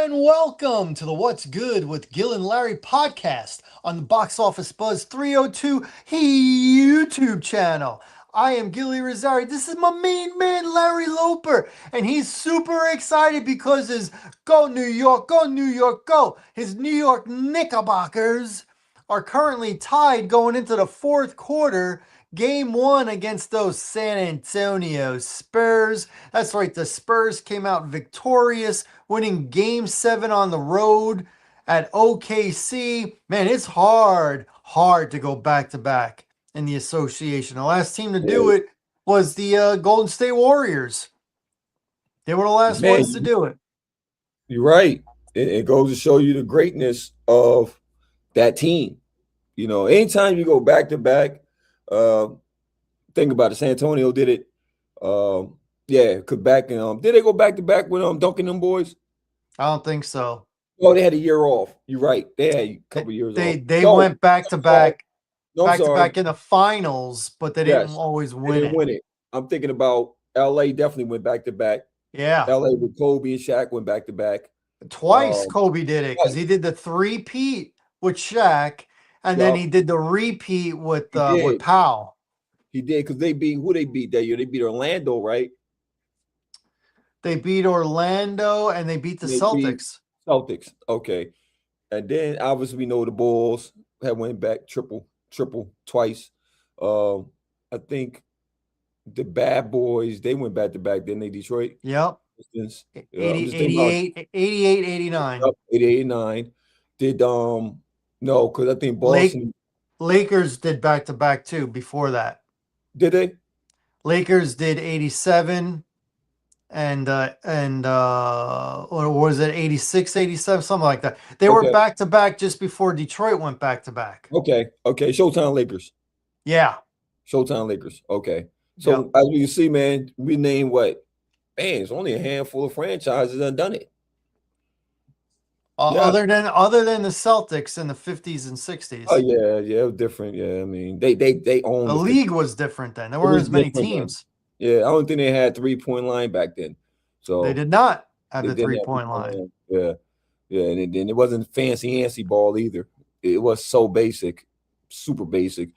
and welcome to the What's Good with Gil and Larry podcast on the Box Office Buzz 302 YouTube channel. I am Gilly Rosari. This is my main man, Larry Loper, and he's super excited because his Go New York, Go New York, Go! His New York Knickerbockers are currently tied going into the fourth quarter. Game one against those San Antonio Spurs. That's right, the Spurs came out victorious, winning game 7 on the road at OKC. Man, it's hard to go back to back in the association. The last team to do it was the Golden State Warriors. They were the last ones to do it. You're right. It goes to show you the greatness of that team. You know, anytime you go back to back, think about it. San Antonio did it. Because back in did they go back to back with dunking them boys? I don't think so. Oh, they had a year off. You're right. They had a couple years off. They went back to back. No, back to back in the finals, but they didn't always win it. I'm thinking about LA definitely went back to back. Yeah. LA with Kobe and Shaq went back to back. Twice Kobe did it because he did the three-peat with Shaq, and then he did the repeat with Powell. He did because they beat who they beat that year. They beat Orlando, right? They beat Orlando and they beat the Celtics. Celtics, okay. And then obviously we know the Bulls had went back triple twice. I think the Bad Boys, they went back to back, didn't they, Detroit? Yep. 88, 89. 88, 89. Did no, because I think Boston Lakers did back to back too before that. Did they? Lakers did 87 and or was it 86, 87, something like that. They were back to back just before Detroit went back to back. Okay. Showtime Lakers. Yeah. Showtime Lakers. Okay. So as we can see, man, we named what? Man, it's only a handful of franchises that have done it. Other than the Celtics in the 50s and 60s. Oh yeah, it was different. Yeah, I mean they owned the league was different then. There weren't as many teams. Yeah, I don't think they had 3-point line back then. So they did not have the 3-point line. Yeah, and then it wasn't fancy ball either. It was so basic, super basic.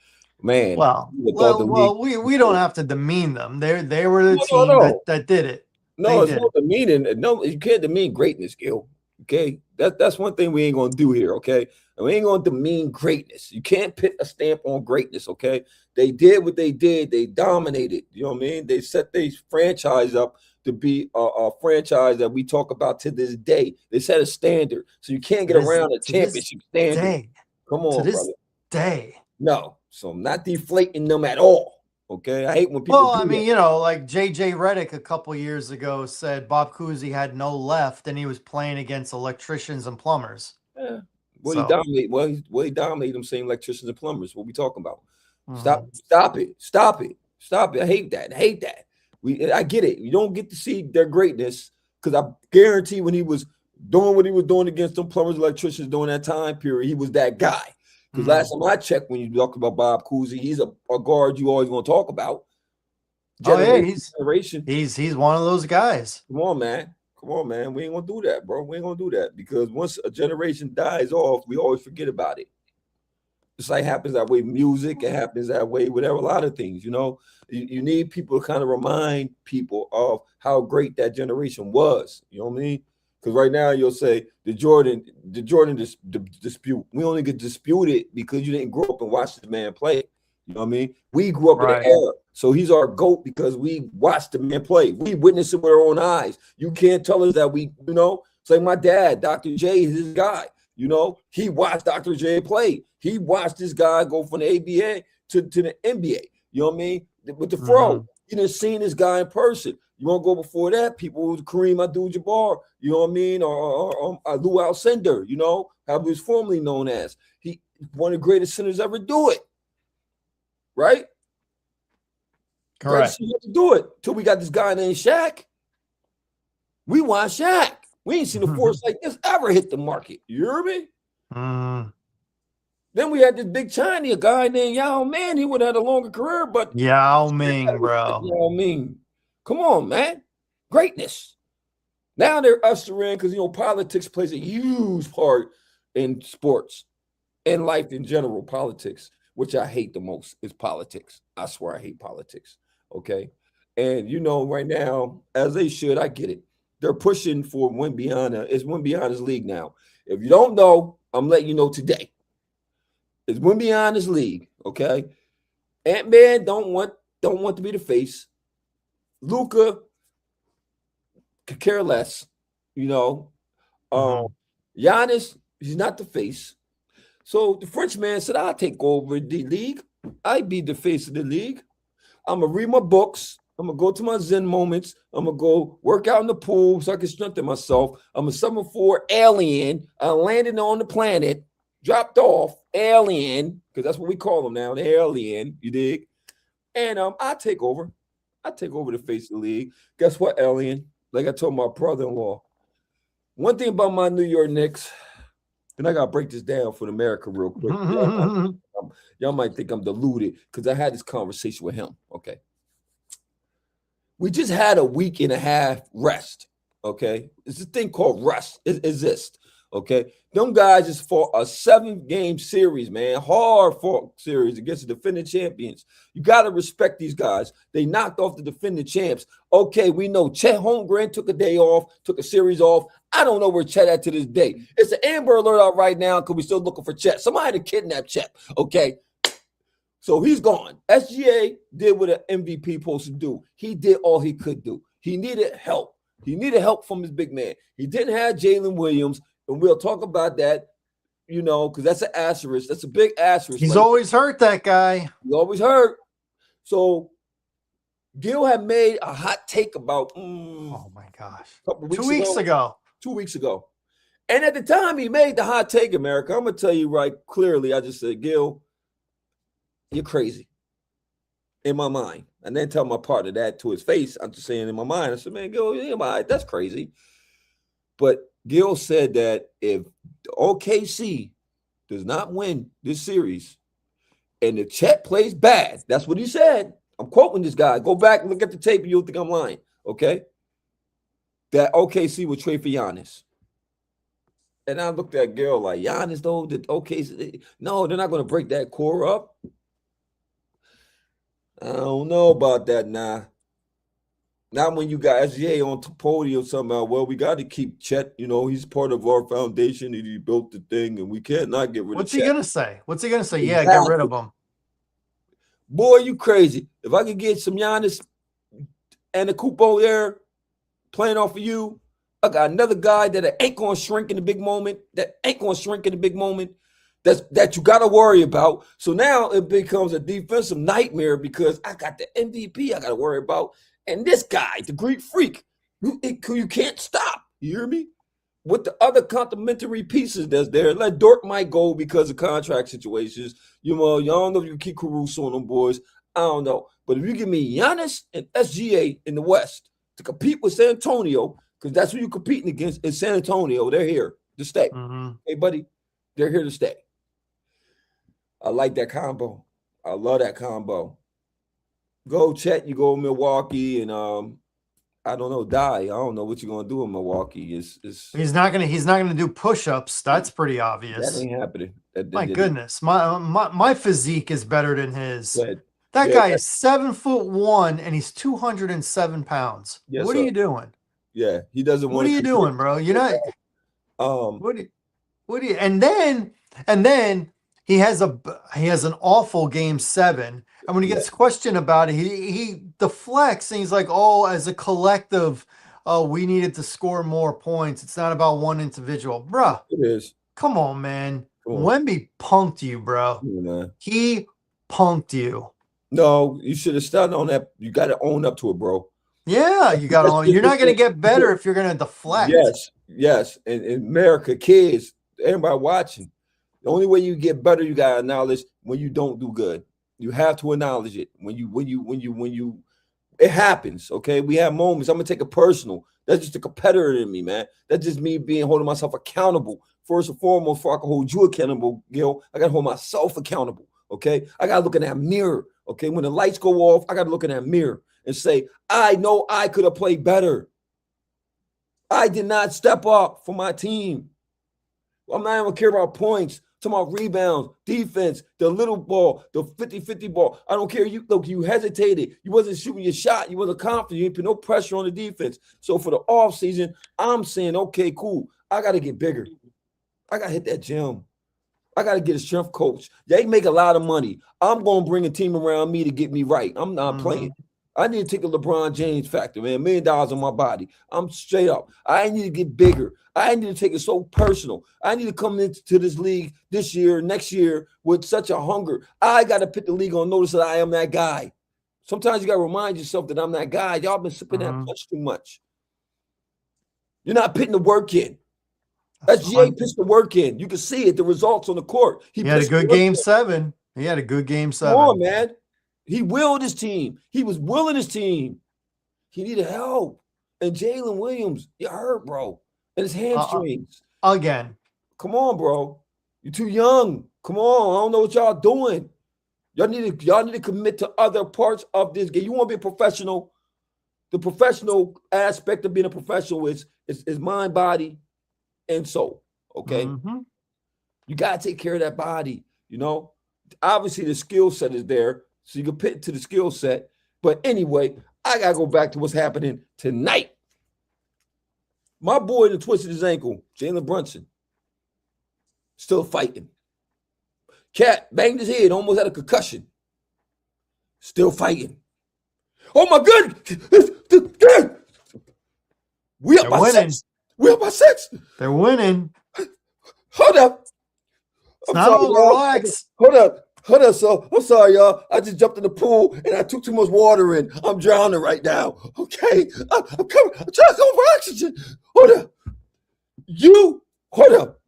Man, well, we don't have to demean them. They were the team that did it. No, it's not demeaning. No, you can't demean greatness, Gil. Okay, that's one thing we ain't gonna do here. Okay, and we ain't gonna demean greatness. You can't put a stamp on greatness. Okay, they did what they did. They dominated. You know what I mean? They set their franchise up to be a franchise that we talk about to this day. They set a standard, so you can't get around a championship standard. Come on, to this day. No, so I'm not deflating them at all. Okay, I hate when people. Well, I mean, like JJ Redick a couple years ago said Bob Cousy had no left, and he was playing against electricians and plumbers. Yeah, he dominated. Well, he dominated them saying electricians and plumbers. What we talking about? Stop it! I hate that. I get it. You don't get to see their greatness because I guarantee when he was doing what he was doing against them plumbers, electricians during that time period, he was that guy. Because last time I checked, when you talk about Bob Cousy, he's a guard you always want to talk about. He's one of those guys. Come on, man. We ain't gonna do that, bro. We ain't gonna do that because once a generation dies off, we always forget about it. It's like happens that way. Music, it happens that way. Whatever, a lot of things. You need people to kind of remind people of how great that generation was. You know what I mean? Because right now you'll say the Jordan dispute. We only get disputed because you didn't grow up and watch the man play. You know what I mean? We grew up in the era. So he's our GOAT because we watched the man play. We witnessed it with our own eyes. You can't tell us that it's like my dad, Dr. J, is his guy. He watched Dr. J play. He watched this guy go from the ABA to the NBA. You know what I mean? With the fro. He didn't see this guy in person. You want to go before that? People was Kareem Abdul-Jabbar, you know what I mean? Or Lou Alcindor, how he was formerly known as. He one of the greatest centers ever do it. Right? Correct. To do it till we got this guy named Shaq. We want Shaq. We ain't seen a force like this ever hit the market. You hear me? Then we had this big Chinese guy named Yao Ming. He would have had a longer career, but Yao Ming, bro. Yao Ming. Come on, man. Greatness. Now they're ushering because politics plays a huge part in sports and life in general. Politics, which I hate the most, is politics. I swear I hate politics. Okay. And right now, as they should, I get it. They're pushing for Wimbiana. It's Wimbiana's league now. If you don't know, I'm letting you know today. It's Wimbiana's league. Okay. Ant-Man don't want to be the face. Luca could care less. Giannis, he's not the face. So the French man said, I'll take over the league. I be the face of the league. I'm going to read my books. I'm going to go to my Zen moments. I'm going to go work out in the pool so I can strengthen myself. I'm a 7'4" alien. I landed on the planet, dropped off, alien, because that's what we call them now, the alien, you dig? And I take over. I take over the face of the league. Guess what, alien? Like I told my brother-in-law, one thing about my New York Knicks, and I got to break this down for America real quick. Y'all might think I'm deluded because I had this conversation with him. Okay. We just had a week and a half rest. Okay. It's a thing called rest. It exists. Okay. Them guys just fought a 7-game series, man. Hard fought series against the defending champions. You got to respect these guys. They knocked off the defending champs. Okay, we know Chet Holmgren took a day off, took a series off. I don't know where Chet at to this day. It's an Amber Alert out right now because we're still looking for Chet. Somebody had to kidnap Chet. Okay. So he's gone. SGA did what an MVP supposed to do. He did all he could do. He needed help. He needed help from his big man. He didn't have Jalen Williams. And we'll talk about that, because that's an asterisk. That's a big asterisk. He's always hurt, that guy. He's always hurt. So Gil had made a hot take about oh my gosh. 2 weeks ago. 2 weeks ago. And at the time he made the hot take, America, I'm going to tell you right clearly, I just said, Gil, you're crazy. In my mind. And then tell my partner that to his face. I'm just saying in my mind. I said, man, Gil, that's crazy. But Gil said that if the OKC does not win this series and if Chet plays bad, that's what he said. I'm quoting this guy. Go back and look at the tape and you'll think I'm lying, okay? That OKC would trade for Giannis. And I looked at Gil like, Giannis, though, that OKC, no, they're not going to break that core up. I don't know about that now. Not when you got SGA on the podium somehow. Well, we got to keep Chet. He's part of our foundation and he built the thing, and we can't not get rid of Chet. What's he going to say? Exactly. Yeah, get rid of him. Boy, you crazy. If I could get some Giannis and a Kupo there playing off of you, I got another guy that ain't going to shrink in the big moment, that you got to worry about. So now it becomes a defensive nightmare because I got the MVP I got to worry about. And this guy, the Greek freak, you can't stop. You hear me? With the other complementary pieces that's there, like Dort might go because of contract situations. Y'all don't know if you can keep Caruso on them boys. I don't know. But if you give me Giannis and SGA in the West to compete with San Antonio, because that's who you're competing against in San Antonio, they're here to stay. Mm-hmm. Hey, buddy, they're here to stay. I like that combo. I love that combo. Go Chet, you go Milwaukee, and I don't know, I don't know what you're gonna do in Milwaukee. He's not gonna do push-ups. That's pretty obvious. That ain't happening. My goodness, my physique is better than his. That Yeah, guy is 7'1" and he's 207 pounds. Yes, what are you doing? Yeah, he doesn't want. What are you doing, bro? You're not. What do you? And then he has an awful game 7. And when he gets questioned about it, he deflects and he's like, oh, as a collective, we needed to score more points. It's not about one individual. Bruh. It is. Come on, man. Wemby punked you, bro. Man. He punked you. No, you should have started on that. You got to own up to it, bro. Yeah, you got to own. You're not going to get better if you're going to deflect. Yes. And in America, kids, everybody watching, the only way you get better, you got to acknowledge when you don't do good. You have to acknowledge it when you it happens. Okay, we have moments. I'm gonna take it personal. That's just a competitor in me, man. That's just me holding myself accountable. First and foremost, before I can hold you accountable, Gil, I gotta hold myself accountable. Okay, I gotta look in that mirror. Okay, when the lights go off, I gotta look in that mirror and say, I know I could have played better. I did not step up for my team. I'm not even care about points. I'm talking about rebounds, defense, the little ball, the 50-50 ball. I don't care. You hesitated. You wasn't shooting your shot. You wasn't confident. You didn't put no pressure on the defense. So for the offseason, I'm saying, okay, cool. I got to get bigger. I got to hit that gym. I got to get a strength coach. They make a lot of money. I'm going to bring a team around me to get me right. I'm not playing. I need to take a LeBron James factor, man. $1 million on my body. I'm straight up. I need to get bigger. I need to take it so personal. I need to come into this league this year, next year, with such a hunger. I got to put the league on notice that I am that guy. Sometimes you got to remind yourself that I'm that guy. Y'all been sipping that punch too much. You're not putting the work in. SGA pitched the work in. You can see it, the results on the court. He had a good game 7. He had a good game 7. Come on, man. He willed his team. He was willing his team. He needed help. And Jalen Williams, you hurt, bro. And his hamstrings. Again. Come on, bro. You're too young. Come on. I don't know what y'all doing. Y'all need to commit to other parts of this game. You want to be a professional. The professional aspect of being a professional is mind, body, and soul. Okay? You got to take care of that body, you know? Obviously, the skill set is there. So you can pit to the skill set. But anyway, I got to go back to what's happening tonight. My boy that twisted his ankle, Jalen Brunson, still fighting. Cat banged his head, almost had a concussion. Still fighting. Oh, my God. We up by 6. We up by 6. They're winning. Hold up. It's not over. Relax. Hold up. So I'm sorry, y'all. I just jumped in the pool and I took too much water in. I'm drowning right now. Okay, I'm coming. I'm trying to come for oxygen. Hold up.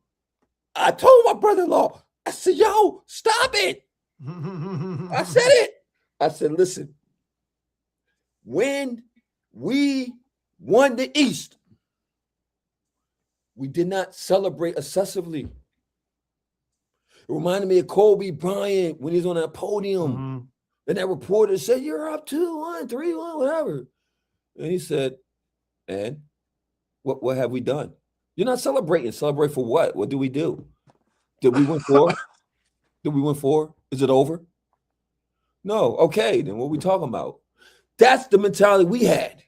I told my brother-in-law. I said, "Yo, stop it." I said it. I said, "Listen. When we won the East, we did not celebrate excessively." It reminded me of Kobe Bryant when he was on that podium. And that reporter said, "You're up 2-1, 3-1, whatever." And he said, "And what have we done? You're not celebrating. Celebrate for what? What do we do? Did we win 4? Did we win 4? Is it over? No. Okay, then what are we talking about?" That's the mentality we had.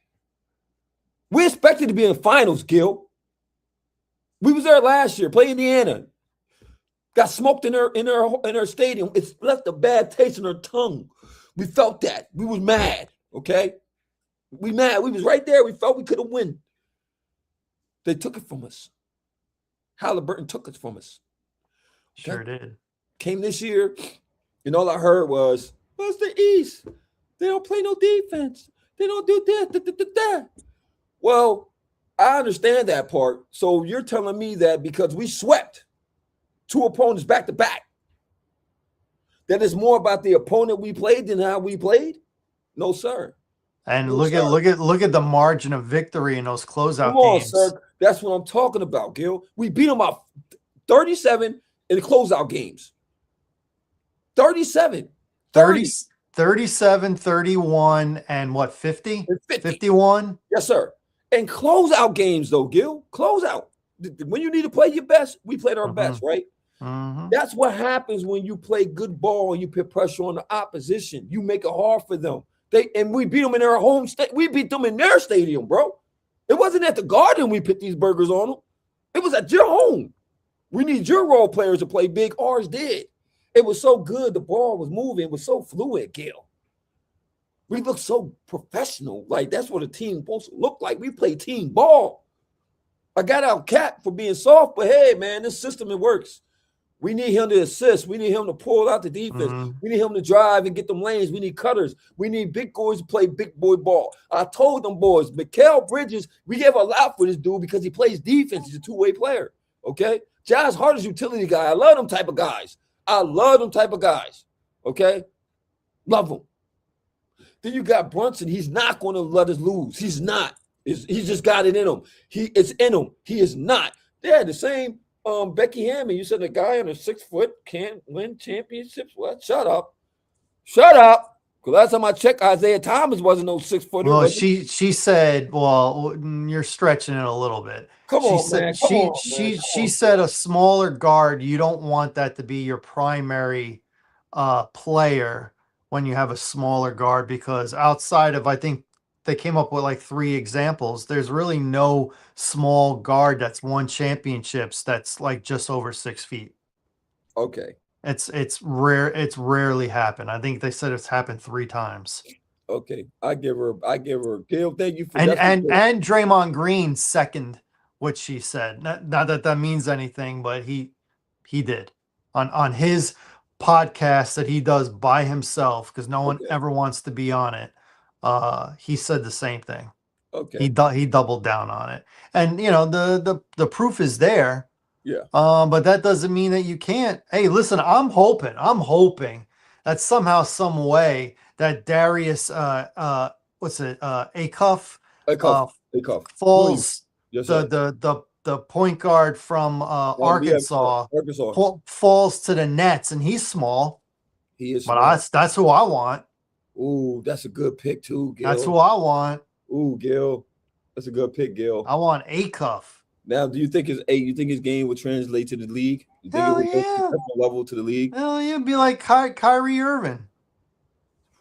We expected to be in the finals, Gil. We was there last year, play Indiana. Got smoked in her stadium. It's left a bad taste in her tongue. We felt that. We was mad, okay? We mad. We was right there. We felt we could have won. They took it from us. Halliburton took it from us. Okay? Sure did. Came this year, and all I heard was, "What's the East? They don't play no defense. They don't do that. Well, I understand that part. So you're telling me that because we swept 2 opponents back to back, that it's more about the opponent we played than how we played? No, sir. And look at the margin of victory in those closeout games. Sir. That's what I'm talking about, Gil. We beat them by 37 in the closeout games. 37. 37, 31, and what, 50? 51? Yes, sir. And closeout games, though, Gil. Closeout. When you need to play your best, we played our best, right? That's what happens when you play good ball and you put pressure on the opposition. You make it hard for them. And we beat them in their home state. We beat them in their stadium, bro. It wasn't at the Garden we put these burgers on them. It was at your home. We need your role players to play big. Ours did. It was so good. The ball was moving. It was so fluid, Gil. We looked so professional. Like, that's what a team supposed to look like. We play team ball. I got out Cat for being soft, but hey, man, this system, it works. We need him to assist. We need him to pull out the defense. We need him to drive and get them lanes. We need cutters. We need big boys to play big boy ball. I told them boys, Mikal Bridges, we gave a lot for this dude because he plays defense. He's a two-way player, okay? Josh Hart is a utility guy. I love them type of guys. Okay? Love them. Then you got Brunson. He's not going to let us lose. He's not. He's just got it in him. It's in him. He is not. They're the same. Becky Hammond, you said a guy under 6 foot can't win championships. What? Shut up. Because Because last time I checked, Isaiah Thomas wasn't no 6-footer, Well, was he? she said, well, you're stretching it a little bit. Come on, man. Come on, man. Come She on. said a smaller guard, you don't want that to be your primary player when you have a smaller guard, because outside of, I think they came up with like 3 examples, there's really no small guard that's won championships that's like just over 6 feet. Okay. It's rare. It's rarely happened. I think they said it's happened 3 times. Okay. I give her. Gil, thank you for And that's and good. and Draymond Green second what she said. Not that that means anything, but he did on his podcast that he does by himself because no one Okay. ever wants to be on it. He said the same thing. Okay. He doubled down on it, and you know the proof is there. Yeah. But that doesn't mean that you can't. Hey, listen, I'm hoping that somehow, some way that Darius, what's it, Acuff, A cuff. uh, A cuff. William. falls Yes, sir. the point guard from We have Arkansas Arkansas. falls to the Nets, and he's small, He is but small. that's who I want. Ooh, that's a good pick too, Gil. That's who I want. Ooh, Gil. That's a good pick, Gil. I want Acuff. Now, do you think his game would translate to the league? You think Hell it would go yeah. to the level to the league? Hell yeah, be like Kyrie Irving.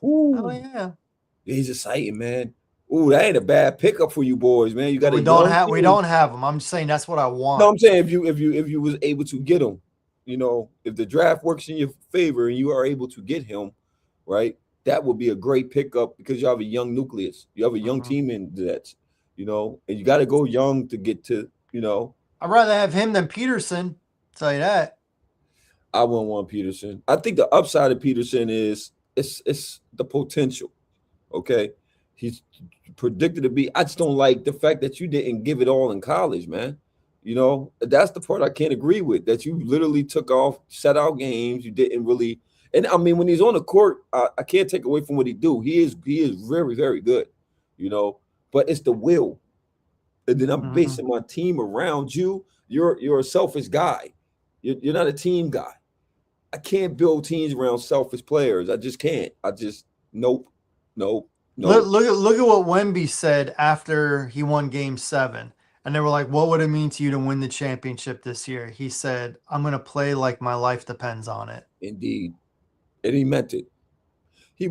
Ooh. Hell yeah. He's exciting, man. Ooh, that ain't a bad pickup for you boys, man. You got We don't have them. I'm just saying that's what I want. No, I'm saying if you was able to get him, you know, if the draft works in your favor and you are able to get him, right, that would be a great pickup because you have a young nucleus. You have a young team in that, you know, and you got to go young to get to, you know. I'd rather have him than Peterson. Tell you that. I wouldn't want Peterson. I think the upside of Peterson is it's the potential. Okay, he's predicted to be. I just don't like the fact that you didn't give it all in college, man. You know, that's the part I can't agree with. That you literally took off, set out games. You didn't really, and I mean, when he's on the court, I can't take away from what he do. He is very very good, you know. But it's the will, and then I'm basing my team around you. You're a selfish guy. You're not a team guy. I can't build teams around selfish players. I just can't. I just nope. Look at what Wemby said after he won Game 7, and they were like, "What would it mean to you to win the championship this year?" He said, "I'm going to play like my life depends on it." Indeed, and he meant it. He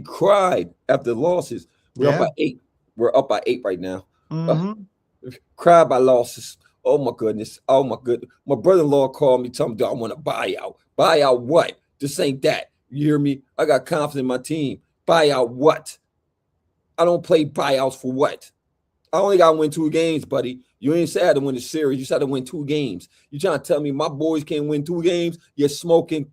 cried after the losses. We're up by 8. We're up by 8 right now. Cried by losses. Oh my goodness. Oh my goodness. My brother-in-law called me, told me, I want a buyout. Buyout what? This ain't that. You hear me? I got confidence in my team. Buyout what? I don't play buyouts for what? I only got to win 2 games, buddy. You ain't said to win the series. You said to win 2 games. You trying to tell me my boys can't win 2 games? You're smoking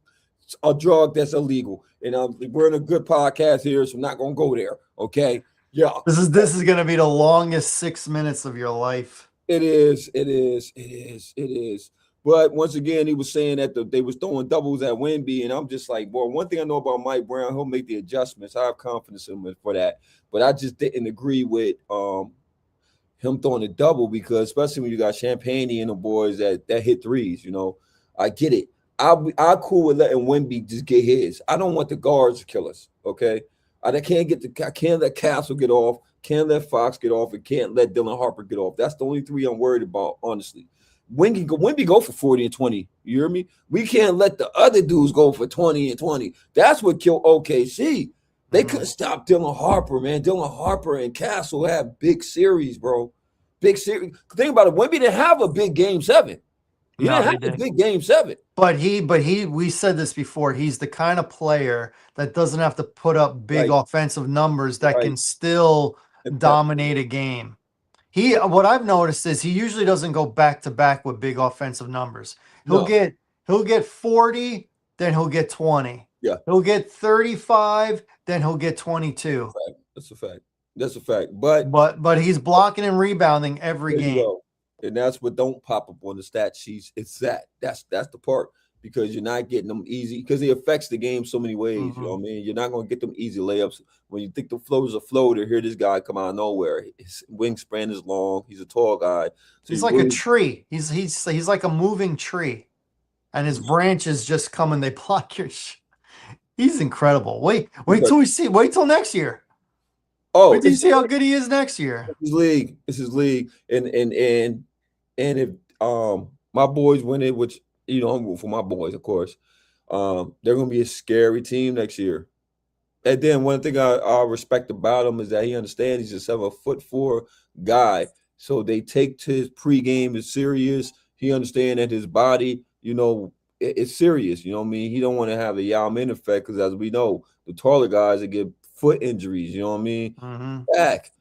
a drug that's illegal. And we're in a good podcast here, so I'm not going to go there, okay? Yeah. This is going to be the longest 6 minutes of your life. It is. But once again, he was saying that they was throwing doubles at Wemby, and I'm just like, boy, one thing I know about Mike Brown, he'll make the adjustments. I have confidence in him for that. But I just didn't agree with him throwing a double because, especially when you got Champagne and the boys that hit threes, you know, I get it. I cool with letting Wemby just get his. I don't want the guards to kill us. Okay, I can't let Castle get off. Can't let Fox get off, and can't let Dylan Harper get off. That's the only 3 I'm worried about, honestly. Wemby go for 40 and 20. You hear me? We can't let the other dudes go for 20 and 20. That's what killed OKC. They couldn't stop Dylan Harper, man. Dylan Harper and Castle have big series, bro. Big series. Think about it. Wemby didn't have a big game 7. He didn't have a big game 7. But we said this before. He's the kind of player that doesn't have to put up big offensive numbers that can still dominate a game. What I've noticed is he usually doesn't go back to back with big offensive numbers. He'll get 40, then he'll get 20. Yeah. He'll get 35, then he'll get 22. That's a fact. But he's blocking and rebounding every game. And that's what don't pop up on the stat sheets. It's that's the part, because you're not getting them easy, because it affects the game so many ways. You know what I mean? You're not going to get them easy layups. When you think the flow is a flow, to hear this guy come out of nowhere. His wingspan is long. He's a tall guy. So he's like a tree. He's like a moving tree, and his branches just come and they block your He's incredible. Wait till Because, we see. Wait till next year. oh, Wait till you see how good he is next year. his league. It's his league. And if my boys win it, which I'm rooting for my boys, of course. They're gonna be a scary team next year. And then one thing I respect about him is that he understands he's a 7'4" guy. So they take to his pregame as serious. He understands that his body, it's serious. You know what I mean? He don't want to have a Yao Ming effect because as we know, the taller guys that get foot injuries, you know what I mean? Mm-hmm. Back.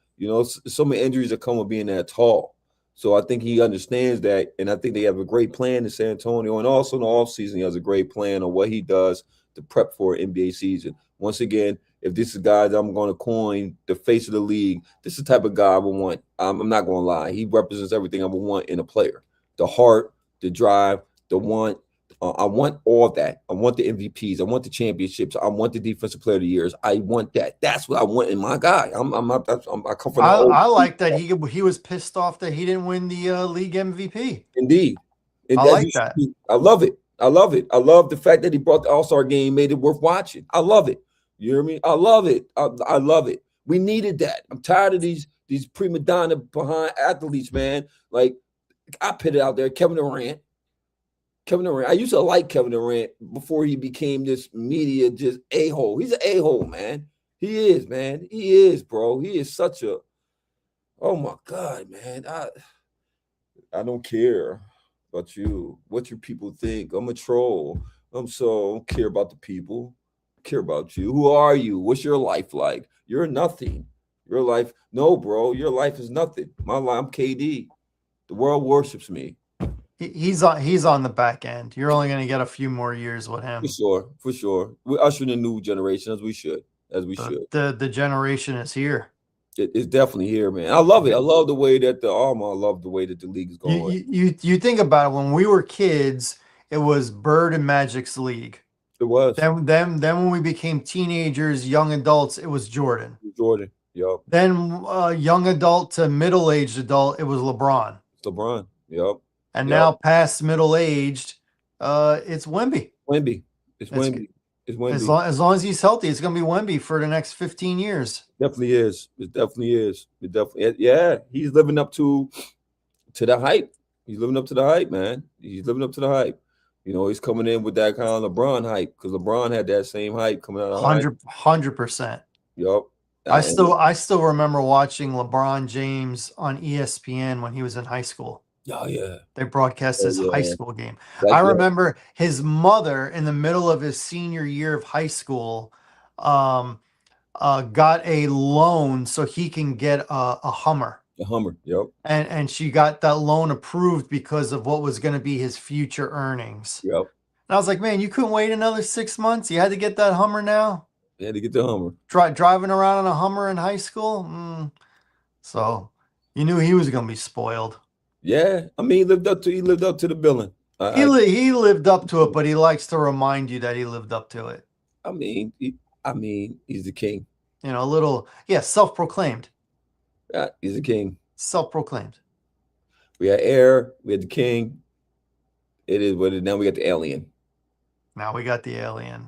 So many injuries that come with being that tall. So I think he understands that, and I think they have a great plan in San Antonio. And also in the offseason, he has a great plan on what he does to prep for an NBA season. Once again, if this is guys I'm going to coin the face of the league, this is the type of guy I would want. I'm not going to lie. He represents everything I would want in a player. The heart, the drive, the want. I want all that. I want the MVPs. I want the championships. I want the defensive player of the years. I want that. That's what I want in my guy. I come from the old. I like that he was pissed off that he didn't win the league MVP. Indeed. And I like that. I love it. I love it. I love the fact that he brought the All-Star game, made it worth watching. I love it. You hear me? I love it. I love it. We needed that. I'm tired of these prima donna behind athletes, man. Like I put it out there, Kevin Durant. I used to like Kevin Durant before he became this media just a-hole. He's an a-hole, man. He is, man. He is, bro. He is such a, oh my God, man. I don't care about you. What your people think. I'm a troll. I don't care about the people. I care about you. Who are you? What's your life like? You're nothing. Your life, no, bro. Your life is nothing. My life, I'm KD. The world worships me. He's on the back end. You're only going to get a few more years with him. For sure. We're ushering a new generation as we should. The generation is here. It's definitely here, man. I love it. I love the way that I love the way that the league is going. You think about it. When we were kids, it was Bird and Magic's league. It was. Then when we became teenagers, young adults, it was Jordan. Jordan. Yep. Then young adult to middle-aged adult, it was LeBron. It's LeBron. Yep. And now past middle-aged, it's Wemby. It's Wemby. As long as he's healthy, it's going to be Wemby for the next 15 years. Definitely is. It definitely is. Yeah. He's living up to the hype. He's living up to the hype, man. He's living up to the hype. He's coming in with that kind of LeBron hype because LeBron had that same hype coming out of 100%. Yep. I still remember watching LeBron James on ESPN when he was in high school. Oh yeah. They broadcast his high school game. I remember his mother in the middle of his senior year of high school got a loan so he can get a Hummer. A Hummer, yep. And she got that loan approved because of what was going to be his future earnings. Yep. And I was like, man, you couldn't wait another 6 months? You had to get that Hummer now? You had to get the Hummer. Driving around in a Hummer in high school? So you knew he was going to be spoiled. Yeah, I mean, he lived up to the billing. He lived up to it, but he likes to remind you that he lived up to it. I mean, he's the king. A little, self-proclaimed. Yeah, he's the king. Self-proclaimed. We had Air, we had the king. It is what it is. Now we got the alien.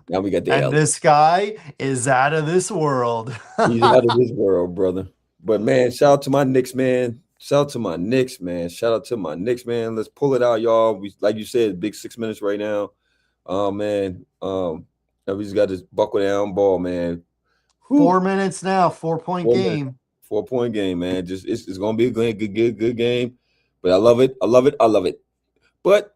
And this guy is out of this world. He's out of this world, brother. But man, shout out to my Knicks, man. Shout out to my Knicks, man. Let's pull it out, y'all. We, like you said, big 6 minutes right now. Man. We just got this buckle down ball, man. 4 minutes now, 4-point game. 4-point game, man. It's gonna be a good game. But I love it. But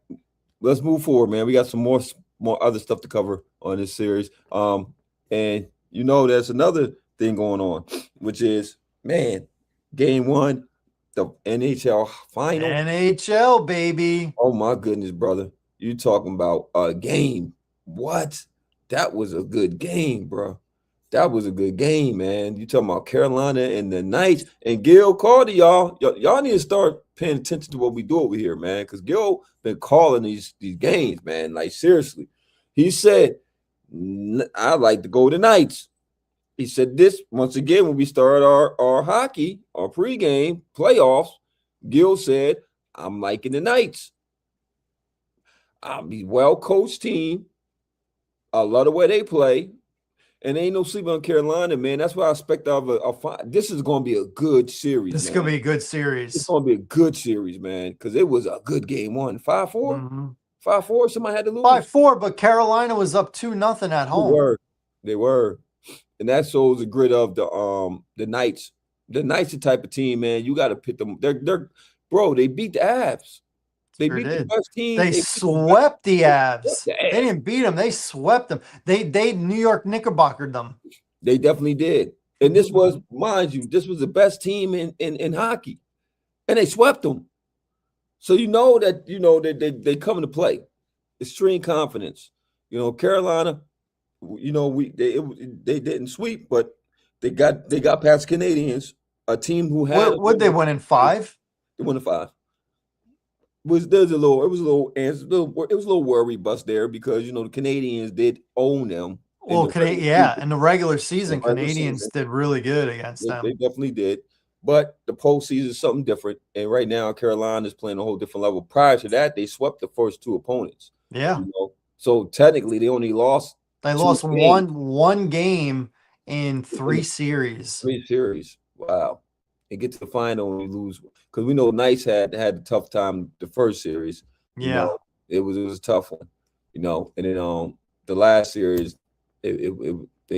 let's move forward, man. We got some more other stuff to cover on this series. And there's another thing going on, which is, man, game 1. The NHL final. NHL, baby. Oh, my goodness, brother. You talking about a game. What? That was a good game, bro. That was a good game, man. You talking about Carolina and the Knights. And Gil called to y'all. Y'all need to start paying attention to what we do over here, man, because Gil been calling these games, man. Like, seriously. He said, I like to go to Knights. He said this, once again, when we start our hockey, our pregame playoffs, Gil said, I'm liking the Knights. I'll be well-coached team. I love the way they play. And ain't no sleep on Carolina, man. That's what I expect of this is going to be a good series, This is man. gonna be a good It's series. going to be a good series, man, because it was a good game one. 5-4? Mm-hmm. 5-4? Somebody had to lose. 5-4, but Carolina was up 2-0 at home. They were. And that shows the grit of the Knights. The Knights, the type of team, man, you got to pit them. Bro, they beat the Avs. They Sure beat the did. best team. They swept the Avs. They didn't beat them. They swept them. They New York Knickerbockered them. They definitely did. And this was, mind you, this was the best team in hockey. And they swept them. So that they come to play. Extreme confidence. Carolina, they didn't sweep, but they got past Canadians, a team who had what they win in 5? They won in 5. It was a little worry bust there because the Canadians did own them. Well, in the regular season, Canadians did really good against them. They definitely did. But the postseason is something different. And right now, Carolina is playing a whole different level. Prior to that, they swept the first 2 opponents. Yeah. So technically, they only lost. They lost one game in 3 series. 3 series. Wow. They get to the final and we lose. Because we know Knights had a tough time the first series. Yeah. It was a tough one. And then the last series, they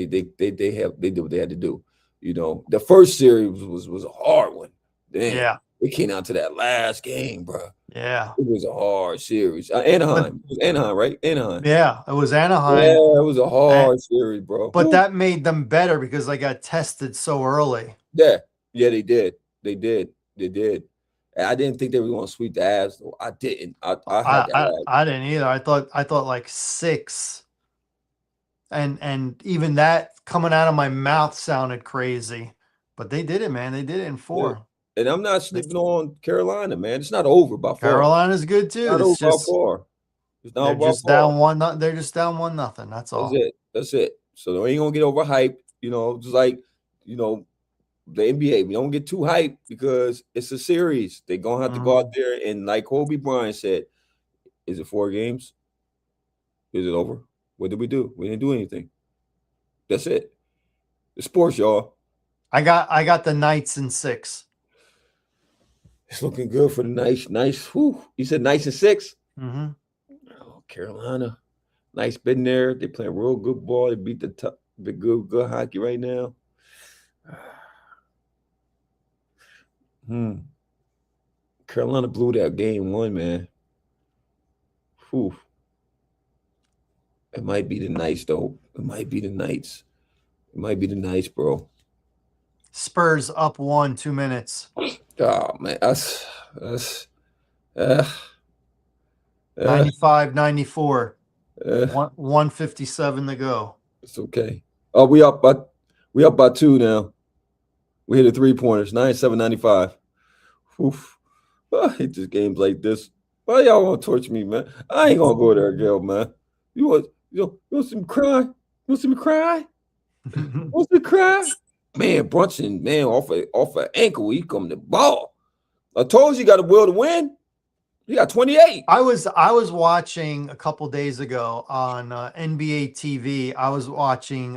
did what they had to do. The first series was a hard one. Damn. Yeah. It came out to that last game, bro. Yeah. It was a hard series. Anaheim. It was Anaheim, right? Anaheim. Yeah, it was Anaheim. Yeah, it was a hard series, bro. But that made them better because they got tested so early. Yeah. Yeah, they did. They did. And I didn't think they were going to sweep the Avs, though. I didn't. I didn't either. I thought like 6. And even that coming out of my mouth sounded crazy. But they did it, man. They did it in 4. Yeah. And I'm not sleeping on Carolina, man. It's not over by far. Carolina's good too. It's not over by far. It's not they're over just by far. down 1. They're just down 1-0. That's all. That's it. So they ain't gonna get overhyped. Just like the NBA. We don't get too hyped because it's a series. They're gonna have to go out there and, like Kobe Bryant said, is it 4 games? Is it over? What did we do? We didn't do anything. That's it. It's sports, y'all. I got the Knights in 6. It's looking good for the Knights. Nice. Whew. You said Knights in 6? Mm-hmm. Oh, Carolina. Knights been there. They playing real good ball. They beat the good hockey right now. Carolina blew that game 1, man. Whew. It might be the Knights, though. It might be the Knights. It might be the Knights, bro. Spurs up 1, 2 minutes. Oh, man. That's 95-94. 1:57 to go. It's okay. Oh, we up by 2 now. We hit a 3-pointers. 97-95. Oof. I hate just games like this. Why y'all want to torture me, man? I ain't gonna go there, girl, man. You want see me cry? You want to see me cry? Want to cry? Man, Brunson, man, off an ankle, he come to ball. I told you got a will to win. You got 28. I was watching a couple days ago on NBA TV. I was watching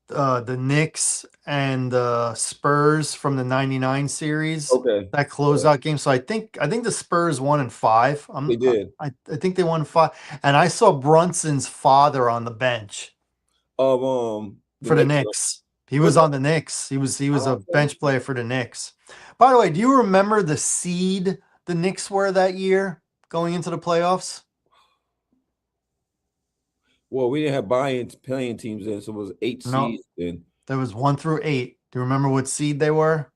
the Knicks and the Spurs from the '99 series. Okay. That closeout game. So I think the Spurs won in 5. They did. I think they won 5. And I saw Brunson's father on the bench For the Knicks. He was on the Knicks. He was a bench player for the Knicks. By the way, do you remember the seed the Knicks were that year going into the playoffs? Well, we didn't have playing teams then, so it was 8 seeds then. There was 1 through 8. Do you remember what seed they were?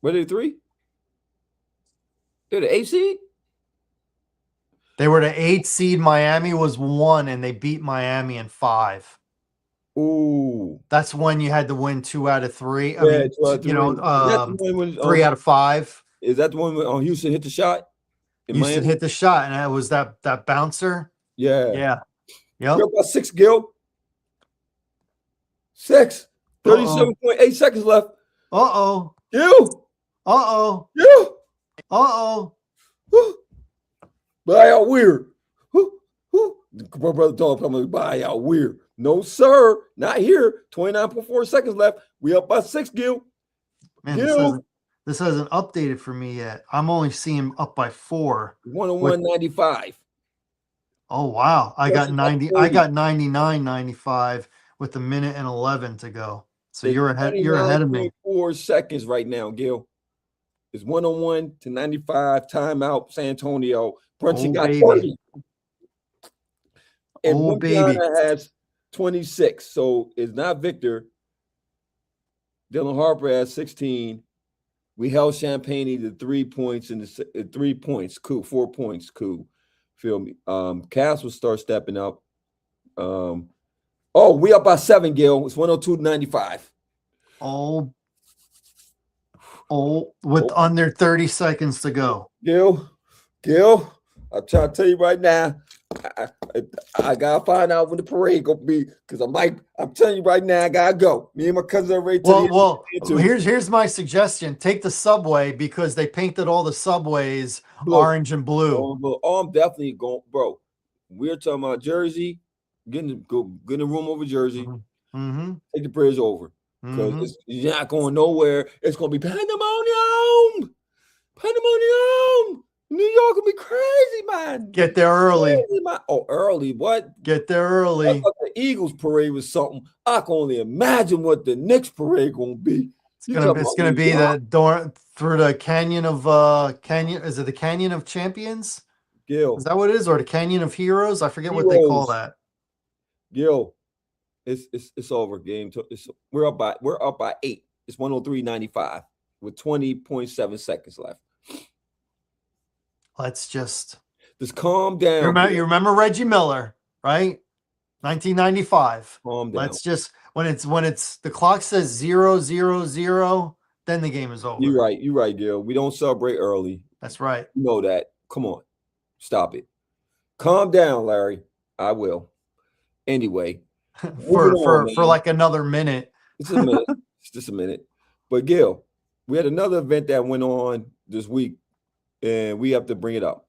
Were they 3? They're the 8 seed? They were the 8 seed. Miami was 1, and they beat Miami in 5. Ooh. That's when you had to win 2 out of 3. I Yeah, mean, 2 out of 3. you know, 3 out of 5. Is that the one when Houston hit the shot? Houston hit the shot, and it was that bouncer. Yeah. Yeah. Yep. You're about 6, Gil. 6. 37.8 seconds left. Uh-oh. Gil. Uh-oh. Gil. Uh-oh. But I got weird. My brother Dog coming to buy out. Weird. No, sir. Not here. 29.4 seconds left. We up by 6, Gil. Man, Gil. this hasn't updated for me yet. I'm only seeing up by 4. 101.95. Oh wow. I got Pressure by 90. I 40. got 99.95 with a minute and 11 to go. So It's you're ahead of me. 29.4 seconds right now, Gil. It's 101 to 95. Timeout, San Antonio. Brunson Oh got baby. 30. And Oh baby. Indiana has 26. So it's not Victor. Dylan Harper has 16. We held Champagne to 3 points in the 3 points. Cool. 4 points. Cool. Feel me? Cass will start stepping up. We up by 7, Gil. It's 102-95. With under 30 seconds to go. Gil, I'm trying to tell you right now, I gotta find out when the parade gonna be, because I'm telling you right now, I gotta go. Me and my cousin are ready to Well, here's my suggestion. Take the subway, because they painted all the subways orange and blue. I'm definitely going, bro. We're talking about Jersey, get in the room over Jersey, take the bridge over. Because you're not going nowhere. It's gonna be pandemonium. New York will be crazy, man. Get there early. Crazy, man. Oh, early. What? Get there early. I thought the Eagles parade was something. I can only imagine what the Knicks parade gonna be. It's gonna be the door through the canyon of canyon. Is it the Canyon of Champions? Gil. Is that what it is? Or the Canyon of Heroes? I forget what they call that. Gil, it's over. Game. We're up by 8. It's 103.95 with 20.7 seconds left. Let's just calm down. You remember Reggie Miller, right? 1995. Calm down. Let's just when it's the clock says 0-0-0, then the game is over. You're right, Gil. We don't celebrate early. That's right. You know that. Come on. Stop it. Calm down, Larry. I will. Anyway. for like another minute. It's a minute. It's just a minute. But Gil, we had another event that went on this week, and we have to bring it up.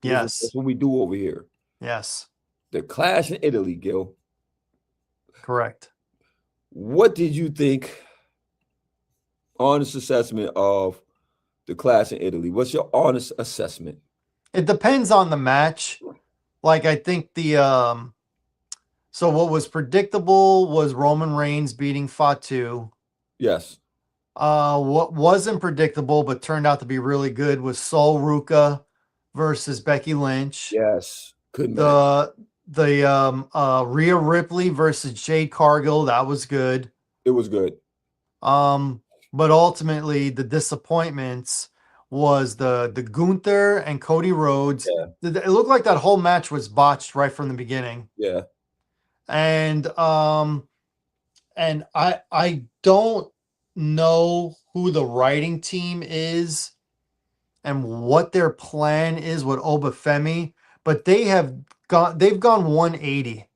Yes. That's what we do over here. Yes. The clash in Italy, Gil. Correct. What did you think? Honest assessment of the clash in Italy. What's your honest assessment? It depends on the match. Like, I think so what was predictable was Roman Reigns beating Fatu. Yes. What wasn't predictable but turned out to be really good was Sol Ruka versus Becky Lynch. Yes. Good match. Rhea Ripley versus Jade Cargill, that was good. It was good. But ultimately the disappointments was the Gunther and Cody Rhodes. Yeah. It looked like that whole match was botched right from the beginning. Yeah. And I don't know who the writing team is and what their plan is with Obafemi, but they've gone 180.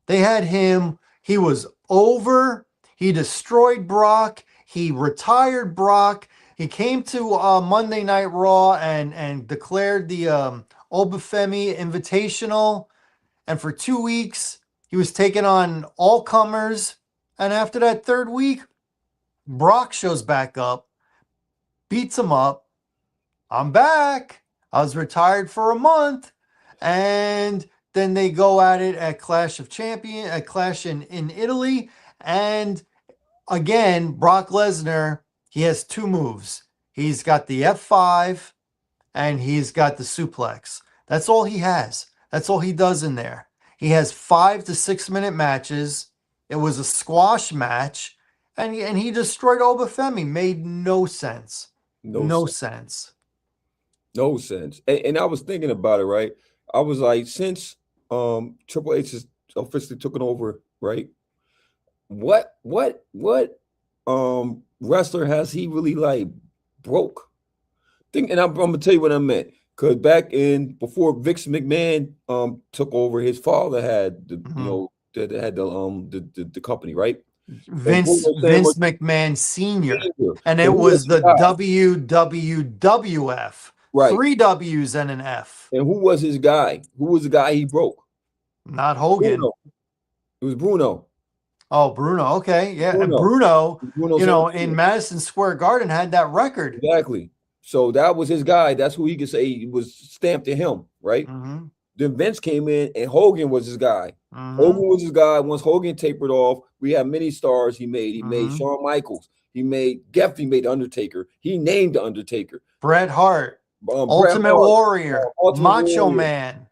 They had him, he was over, he destroyed Brock, he retired Brock, he came to Monday Night Raw and declared the Obafemi Invitational, and for 2 weeks he was taking on all comers, and after that 3rd week, Brock shows back up, beats him up. I'm back. I was retired for a month. And then they go at it at Clash in Italy. And again, Brock Lesnar, he has 2 moves. He's got the F5 and he's got the suplex. That's all he has. That's all he does in there. He has 5 to 6 minute matches. It was a squash match. And he destroyed Obafemi. Made no sense. No sense. No sense. And I was thinking about it, right? I was like, since Triple H has officially taken over, right? What wrestler has he really like broke? And I'm gonna tell you what I meant. Because before Vince McMahon took over, his father had the the company, right? Vince McMahon Sr. And it was the WWF. Right. 3 W's and an F. And who was his guy? Who was the guy he broke? Not Hogan. Bruno. It was Bruno. Oh, Bruno. Okay, yeah, and Bruno. Bruno, Bruno in Sammartino. Madison Square Garden had that record. Exactly. So that was his guy. That's who he could say was stamped to him, right? Mm-hmm. Then Vince came in and Hogan was his guy. Mm-hmm. Hogan was his guy. Once Hogan tapered off, we had many stars he made. He made Mm-hmm. Shawn Michaels. He made made The Undertaker. He named The Undertaker. Bret Hart, Bret Ultimate Hart, Warrior, Ultimate Macho Warrior. Man.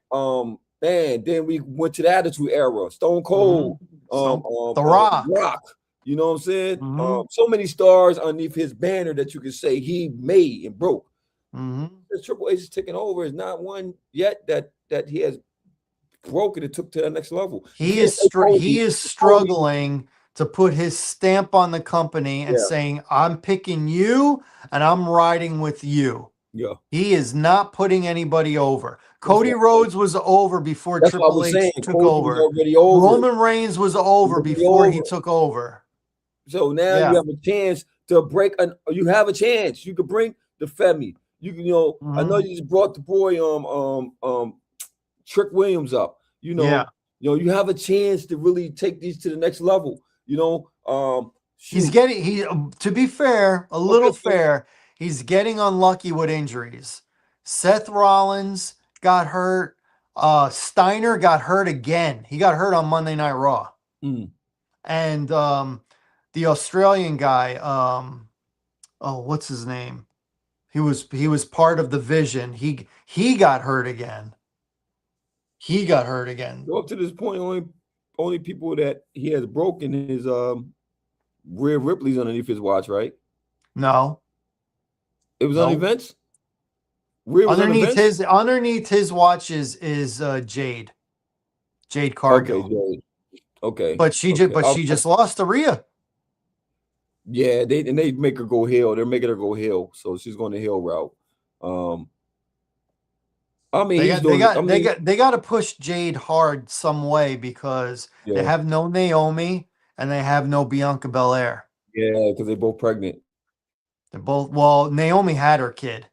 Man, then we went to the Attitude Era. Stone Cold, The Rock. Rock. You know what I'm saying? Mm-hmm. So many stars underneath his banner that you could say he made and broke. Mm-hmm. The Triple H is taking over is not one yet that he has broken and took to the next level. He is struggling to put his stamp on the company and saying, "I'm picking you and I'm riding with you." Yeah. He is not putting anybody over. Cody Rhodes was over before Triple H took over. Roman Reigns was over before he took over. So now you have a chance to break. You have a chance. You could bring the Femi. You can, I know you just brought the boy Trick Williams up. You have a chance to really take these to the next level. He's getting to be fair, a little fair. He's getting unlucky with injuries. Seth Rollins got hurt. Steiner got hurt again. He got hurt on Monday Night Raw. And the Australian guy, what's his name? He was part of the Vision. He got hurt again. So up to this point, only people that he has broken is Rhea Ripley's underneath his watch, right? No. It was on events. Underneath his watch is Jade Cargill. Okay. But she just lost to Rhea. Yeah, they make her go heel. They're making her go heel, so she's going the heel route. They got to push Jade hard some way because they have no Naomi and they have no Bianca Belair. Yeah, because they're both pregnant. Naomi had her kid.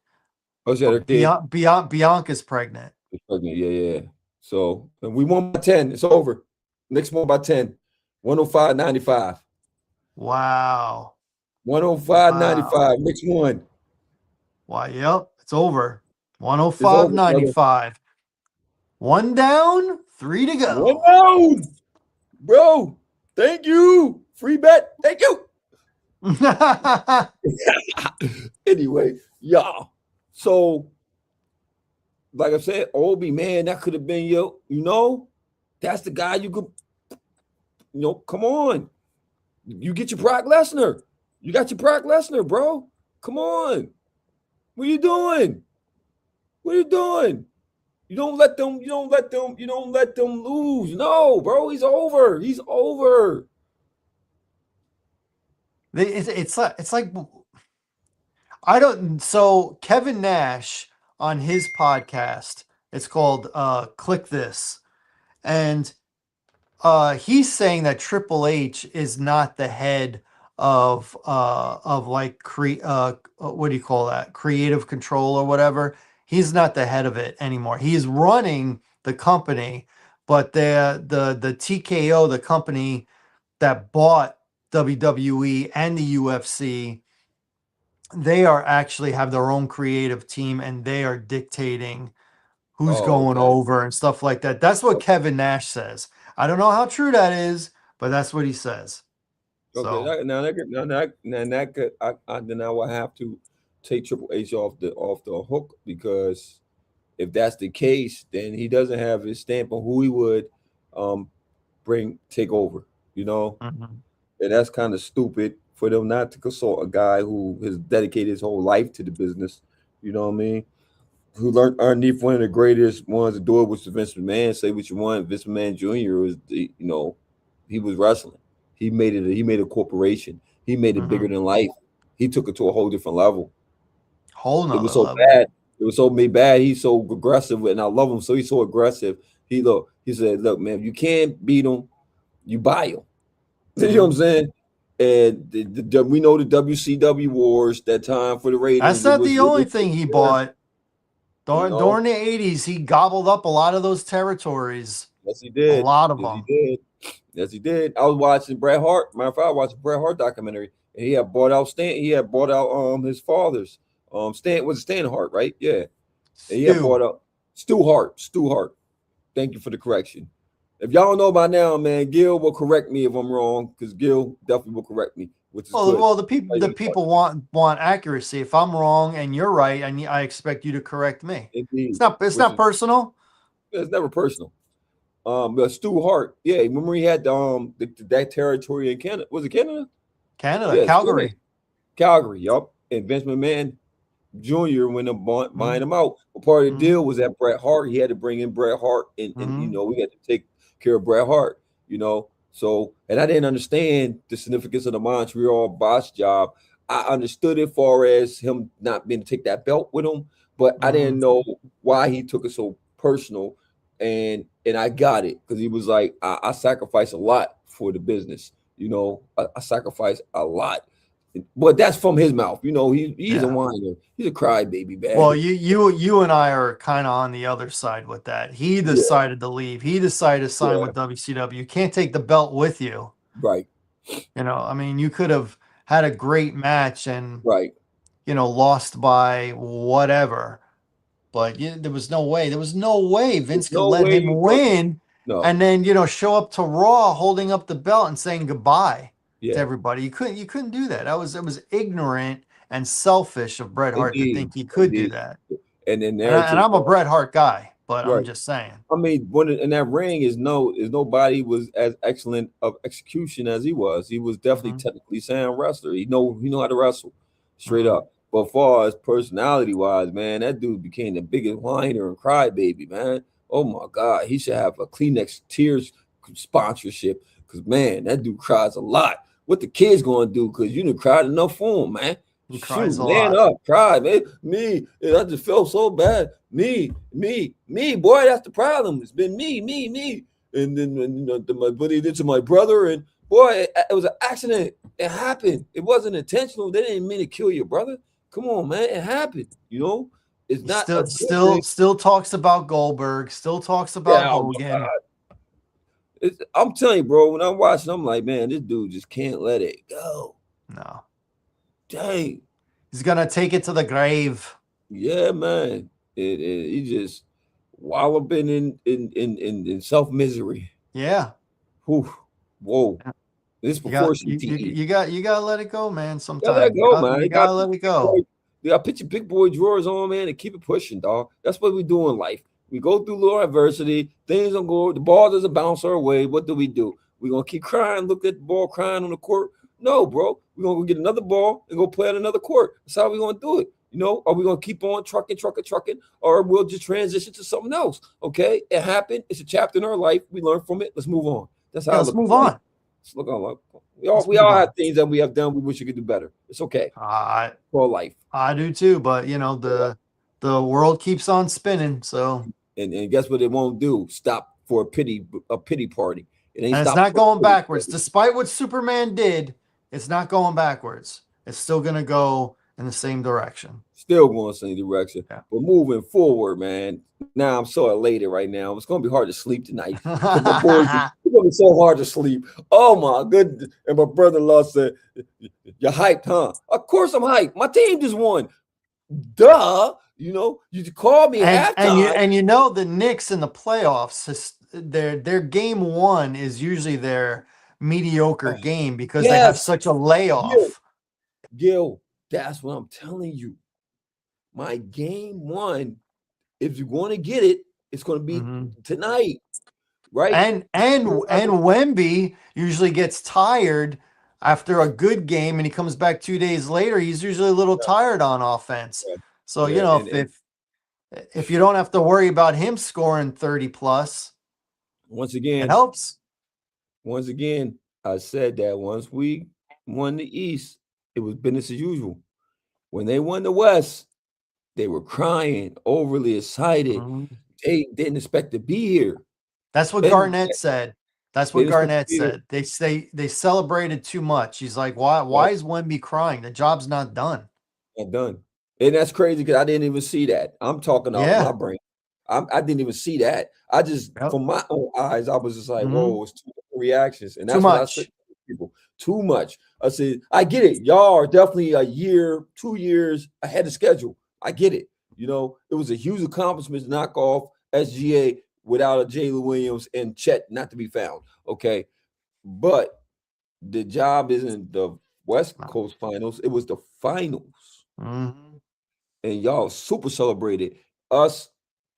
Oh, she had her kid. Bianca's pregnant. She's pregnant. Yeah. So we won by 10. It's over. Next one by 10. 105.95. Wow. 105.95. Next one. Wow. Yep. It's over. 105.95. One down, 3 to go. One down. Bro, thank you. Free bet. Thank you. Anyway, y'all. So, like I said, Obi, man, that could have been that's the guy you could, come on. You get your Brock Lesnar. You got your Brock Lesnar, bro. Come on. What are you doing? You don't let them lose. No, bro, he's over. It's like so Kevin Nash on his podcast, it's called Click This, and he's saying that Triple H is not the head of like what do you call that, creative control or whatever. He's not the head of it anymore. He's running the company, but the TKO, the company that bought WWE and the UFC, they are actually have their own creative team and they are dictating who's going over and stuff like that. That's what Kevin Nash says. I don't know how true that is, but that's what he says. Okay, so. Now I will have to take Triple H off the hook, because if that's the case, then he doesn't have his stamp on who he would take over. And that's kind of stupid for them not to consult a guy who has dedicated his whole life to the business. You know what I mean? Who learned underneath one of the greatest ones to do it, was Vince McMahon. Say what you want, Vince McMahon Jr. was he was wrestling. He made it. He made a corporation. He made it bigger than life. He took it to a whole different level. It was so bad. It was so bad. He's so aggressive, and I love him. So he's so aggressive. He said, "Look, man, you can't beat him. You buy him." You know what I'm saying? And we know the WCW wars that time for the ratings. That's not the only thing he bought. During the 80s, he gobbled up a lot of those territories. Yes, he A did. lot of Yes, he them. did. Yes, he did. I was watching Bret Hart. Matter of fact, I watched a Bret Hart documentary, and he had bought out Stan. He had bought out his father's Stan was it Stan Hart, right? Yeah, and he had Stu. bought out Stu Hart. Stu Hart. Thank you for the correction. If y'all don't know by now, man, Gil will correct me if I'm wrong, because Gil definitely will correct me, which is Well, good. well, the people want accuracy. If I'm wrong and you're right, I expect you to correct me. It's Indeed, not it's which not is personal. it's never personal. But Stu Hart, yeah, remember he had that territory in Canada. Was it Canada? Canada, Yes, yeah, Calgary. Calgary. Yup, and Vince McMahon Jr. when them Mm-hmm. buying him out. But part of the Mm-hmm. deal was that Bret Hart, he had to bring in Bret Hart, and Mm-hmm. we had to take care of Bret Hart. So and I didn't understand the significance of the Montreal boss job. I understood it far as him not being to take that belt with him, but I Mm-hmm. didn't know why he took it so personal. And I got it because he was like, I sacrifice a lot for the business. I sacrifice a lot, but that's from his mouth. He's a Yeah. whiner. He's a crybaby, Well, man. you and I are kind of on the other side with that. He Yeah, decided to leave. He decided to sign yeah, with WCW. You can't take the belt with you. right, I mean, you could have had a great match and right. lost by whatever. But there was no way. There was no way There's Vince could no let way him you gonna win no. and then, show up to Raw holding up the belt and saying goodbye to Yeah, everybody. You couldn't do that. It was ignorant and selfish of Bret Hart to indeed, think he could do indeed. that. And the And narrative, I'm a Bret Hart guy, but I'm right? just saying. I mean, when in that ring is nobody was as excellent of execution as he was. He was definitely Hmm. technically sound wrestler. He know how to wrestle, straight Hmm. up. But far as personality wise, man, that dude became the biggest whiner and crybaby, man. Oh my God, he should have a Kleenex tears sponsorship because man, that dude cries a lot. What the kids gonna do? Because you done cried enough for him, man. He cries Shoot, a man lot. up, cry, man. Me, and I just felt so bad. Me, boy, that's the problem. It's been me. And then what he did to my brother, and boy, it was an accident. It happened. It wasn't intentional. They didn't mean to kill your brother. Come on, man, it happened. It's He not a still good thing. still still talks about Goldberg, still talks about Yeah, oh my Hogan. God. I'm telling you, bro. When I'm watching, I'm like, man, this dude just can't let it go. No. Dang, He's gonna take it to the grave. yeah, man. He just walloping in self misery. Yeah. Whew. Whoa. This You got proportion, you, you TE. you gotta let it go, man. Gotta let Sometime go, man. you gotta let it go. You gotta put your big boy drawers on, man, and keep it pushing, dog. That's what we do in life. We go through little adversity, things don't go, the ball doesn't bounce our way. What do? We gonna keep crying, look at the ball crying on the court? No, bro. We're gonna go get another ball and go play at another court. That's how we gonna do it. Are we gonna keep on trucking, or we'll just transition to something else? Okay, it happened. It's a chapter in our life. We learn from it. Let's move on. That's how Yeah, I let's look at move life. on. Let's look on life. Let's We move all on. have things that we have done we wish we could do better. It's okay I for life. I do too, but the world keeps on spinning, so And guess what it won't do? Stop for a pity party. It ain't and it's stop not for a going pity backwards. party. Despite what Superman did, it's not going backwards. It's still gonna go in the same direction. Still going the same direction. Yeah. But moving forward, man. Now I'm so elated right now. It's gonna be hard to sleep tonight. Because my boys, it's gonna be so hard to sleep. Oh my goodness. And my brother-in-law said, you're hyped, huh? Of course I'm hyped. My team just won. Duh. You called me at halftime. The Knicks in the playoffs, their game one is usually their mediocre game because they have Yes. such a Gil, layoff. Gil, that's what I'm telling you. My game one, if you're going to get it, it's going to be Mhm. tonight, right? And Wemby usually gets tired after a good game, and he comes back 2 days later. He's usually a little tired on offense. Yeah, So yeah, and if you don't have to worry about him scoring 30 plus, once it again, helps. once again, I said that once we won the East, it was business as usual. When they won the West, they were crying, overly excited. Mhm. They didn't expect to be here. That's what They didn't Garnett said. That's they what didn't expect to Garnett be here. said. They celebrated too much. He's like, why Yep, is Wemby crying? The job's not done. not done. And that's crazy because I didn't even see that. I'm talking out of my Yeah. brain. I didn't even see that. I just, Yep. from my own eyes, I was just like, Hmm. whoa, it's two different reactions. And Too that's what I said much. to people. Too much. I said, I get it. Y'all are definitely a year, 2 years ahead of schedule. I get it. It was a huge accomplishment to knock off SGA without a Jalen Williams and Chet not to be found. Okay. But the job isn't the West Coast finals, it was the finals. Mm-hmm. And y'all super celebrated. Us,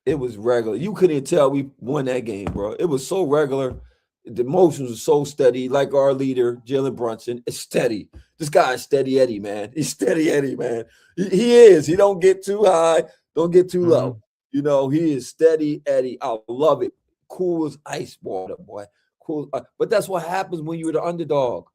it was regular. You couldn't tell we won that game, bro. It was so regular. The emotions were so steady. Like our leader, Jalen Brunson, is steady. This guy is steady Eddie, man. He's steady Eddie, man. He is. He don't get too high, don't get too low. Mm-hmm. He is steady Eddie. I love it. Cool as ice water, boy. Cool. But that's what happens when you're the underdog.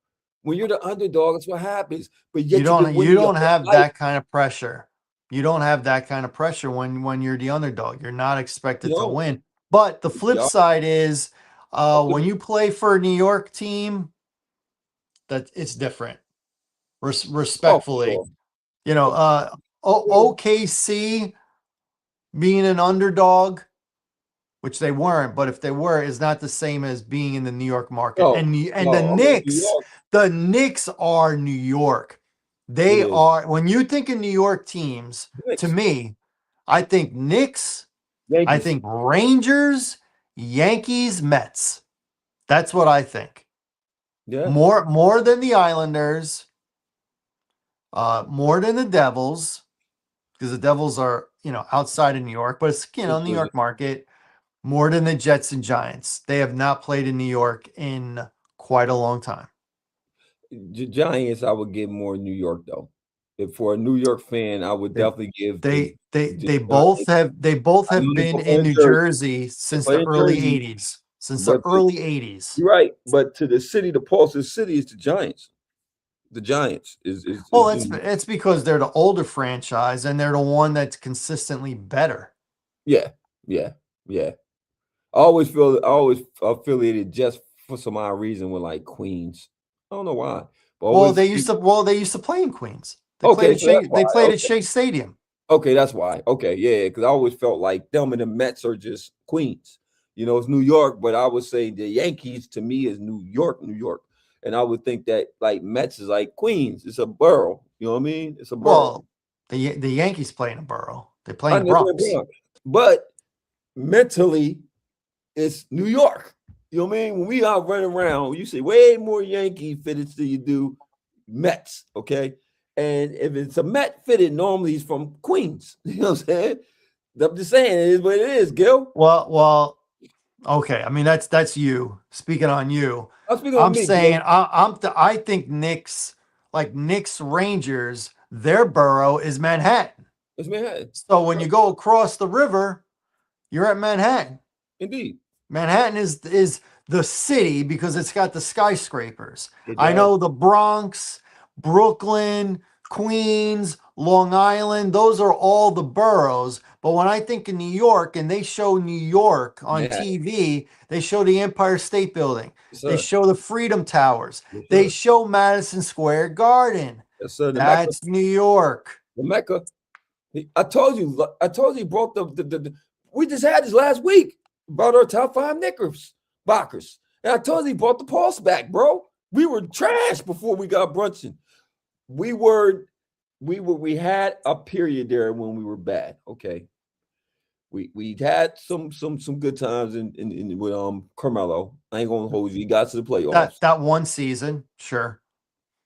When you're the underdog, that's what happens. But You yet you've don't been you winning your don't whole have life. that kind of pressure. You don't have that kind of pressure when you're the underdog. You're not You expected to know, win. But the flip y'all. side is when you play for a New York team, that it's different. Oh, Respectfully. sure. Oh, OKC being an underdog, which they weren't, but if they were, is not the same as being in the New York market. no, And no. I'm in New York. The Knicks are New York. It They is. are when you think of New York teams, to Knicks, me, I think Knicks, I Yankees. think Rangers, Yankees, Mets. That's what I think. Yeah, More than the Islanders, more than the Devils, because the Devils are, outside of New York, but it's, New York market. More than the Jets and Giants. They have not played in New York in quite a long time. Giants. I would give more New York though. If for a New York fan, I would They definitely give the they both Giants. I have know they been both play in in New Jersey. Jersey They since play the in early Jersey, 80s. Since the but early 80s. you're right. But to the city, the pulse of the city is the Giants. The Giants Well, is it's because they're the older franchise and they're the one that's consistently better. yeah, yeah, yeah. I always affiliated just for some odd reason with like Queens. I don't know why, but always keep. They used to play in Queens. Okay, so that's why. They played at Okay, Shea Stadium. okay, that's why. Okay, yeah, because I always felt like them and the Mets are just Queens. It's New York, but I would say the Yankees to me is New York, New York, and I would think that like Mets is like Queens. It's a borough. You know what I mean? It's a borough. Well, the Yankees play in a borough. They play I in know they're Bronx. Bronx, but mentally it's New York. You know what I mean? When we out running around, you see way more Yankee fitteds than you do Mets. Okay. And if it's a Met fitted, normally he's from Queens. You know what I'm saying? I'm just saying it is what it is, Gil. Well, okay. I mean, that's you speaking on you. I'm speaking on I'm me, saying Gil. I think Knicks Rangers, their borough is Manhattan. It's Manhattan. So when you go across the river, you're at Manhattan. Indeed. Manhattan is the city because it's got the skyscrapers. It I does. know the Bronx, Brooklyn, Queens, Long Island, those are all the boroughs. But when I think of New York and they show New York on Manhattan. TV, they show the Empire State Building, Yes, they sir. show the Freedom Towers, Yes, they sir. show Madison Square Garden. Yes, sir. The Mecca. That's New York. The Mecca. I told you. I told you. He brought we just had this last week about our top 5 Knickerbockers, and I told you he brought the pulse back, bro. We were trash before we got Brunson. We had a period there when we were bad. Okay, we had some good times in with Carmelo. I ain't gonna hold you. He got to the playoffs. That one season, sure.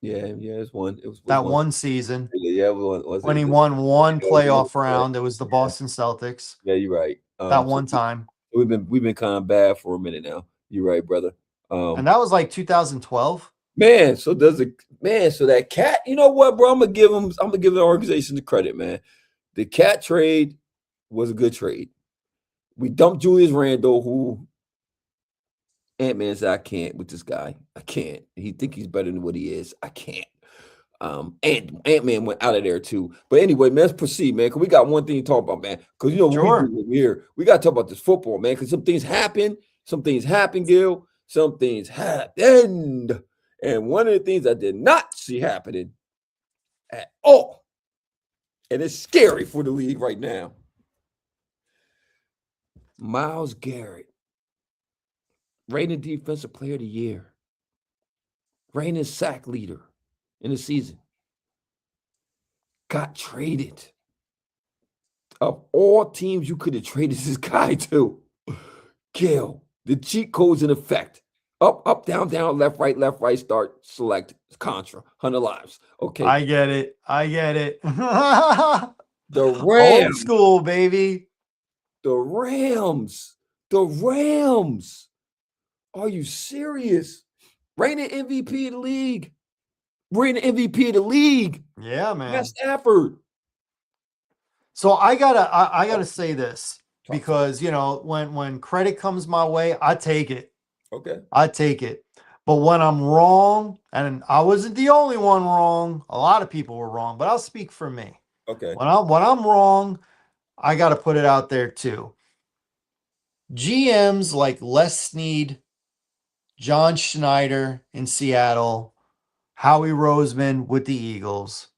Yeah, it's one. It was That one. one season. Yeah, it was When he it? won one Yeah, playoff round. It was the Boston Celtics. yeah, you're right. That So one time. we've been kind of bad for a minute now. You're right, brother. And that was like 2012. Man, so that cat, you know what, bro? I'm gonna give the organization the credit, man. The cat trade was a good trade. We dumped Julius Randle, who Ant-Man said, I can't with this guy. I can't. He think he's better than what he is. I can't. And Ant-Man went out of there too. But anyway, man, let's proceed, man. Cause we got one thing to talk about, man. Cause when we Sure. do here, we got to talk about this football, man. Cause some things happen, Gil. Some things happened. And one of the things I did not see happening at all, and it's scary for the league right now. Myles Garrett, reigning defensive player of the year, reigning sack leader in the season, got traded. Of all teams you could have traded this guy to, Gil, the cheat code's in effect. Up, up, down, down, left, right, start, select, contra, 100 lives. Okay. I get it. I get it. The Old Rams, school, baby. the Rams, the Rams. Are you serious? Reigning MVP of the league. Reigning MVP of the league. Yeah, man. Matt Stafford. So I gotta say this because when credit comes my way, I take it. Okay. I take it. But when I'm wrong, and I wasn't the only one wrong, a lot of people were wrong, but I'll speak for me. Okay. When I'm wrong, I got to put it out there too. GMs like Les Snead, John Schneider in Seattle, Howie Roseman with the Eagles,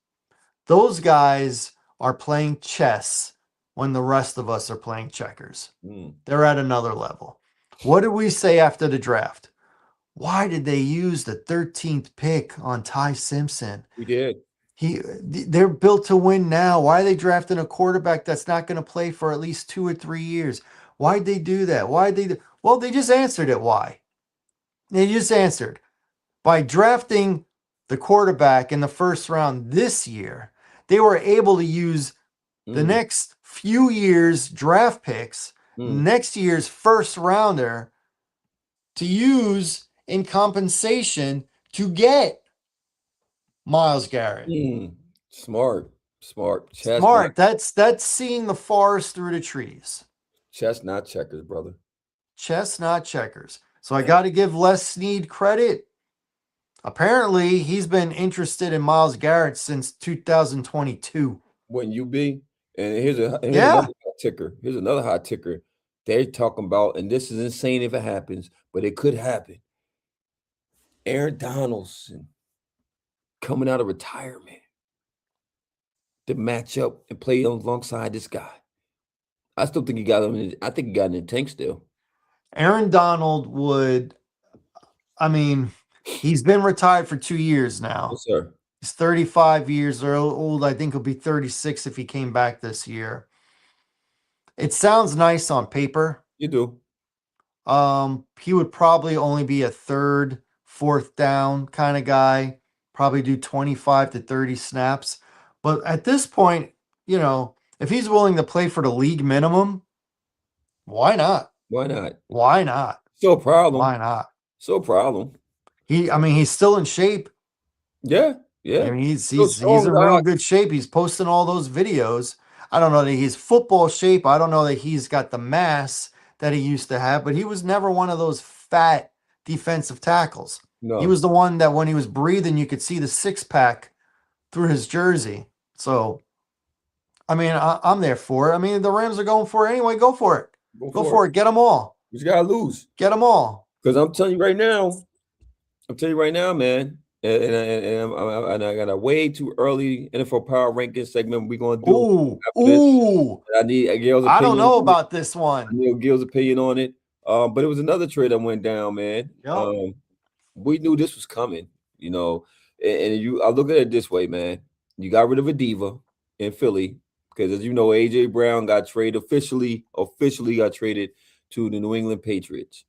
those guys are playing chess when the rest of us are playing checkers. They're at another level. What did we say after the draft? Why did they use the 13th pick on Ty Simpson? We did. They're built to win now. Why are they drafting a quarterback that's not going to play for at least 2 or 3 years? Why'd they do that? Well, they just answered it. Why? They just answered. By drafting the quarterback in the first round this year, they were able to use the next few years' draft picks, next year's first rounder, to use in compensation to get Myles Garrett. Smart. Chess, Smart. That's seeing the forest through the trees. Chess, not checkers, brother. Chess, not checkers. So I got to give Les Snead credit. Apparently, he's been interested in Myles Garrett since 2022. Wouldn't you be? And here's another hot ticker. Here's another hot ticker. They're talking about, and this is insane if it happens, but it could happen. Aaron Donaldson coming out of retirement to match up and play alongside this guy. I still think he got him. I think he got in the tank still. Aaron Donald would. I mean, he's been retired for 2 years now. Yes, sir. He's 35 years old. I think he'll be 36 if he came back this year. It sounds nice on paper. You do. He would probably only be a third, fourth down kind of guy. Probably do 25 to 30 snaps. But at this point, if he's willing to play for the league minimum, why not? Why not? Why not? Still a problem. Why not? Still a problem. He's still in shape. Yeah. I mean, he's in real good shape. He's posting all those videos. I don't know that he's football shape. I don't know that he's got the mass that he used to have, but he was never one of those fat defensive tackles. No. He was the one that when he was breathing, you could see the six-pack through his jersey. So, I mean, I'm there for it. I mean, the Rams are going for it anyway. Go for it. Go for it. Get them all. You just got to lose. Get them all. Because I'm telling you right now, man, and I got a way too early NFL Power Ranking segment we're going to do. Ooh. I need Gil's opinion. I don't know about this one. I need Gil's opinion on it. But it was another trade that went down, man. Yep. We knew this was coming, and I look at it this way, man. You got rid of a diva in Philly because, as you know, AJ Brown got traded officially got traded to the New England Patriots.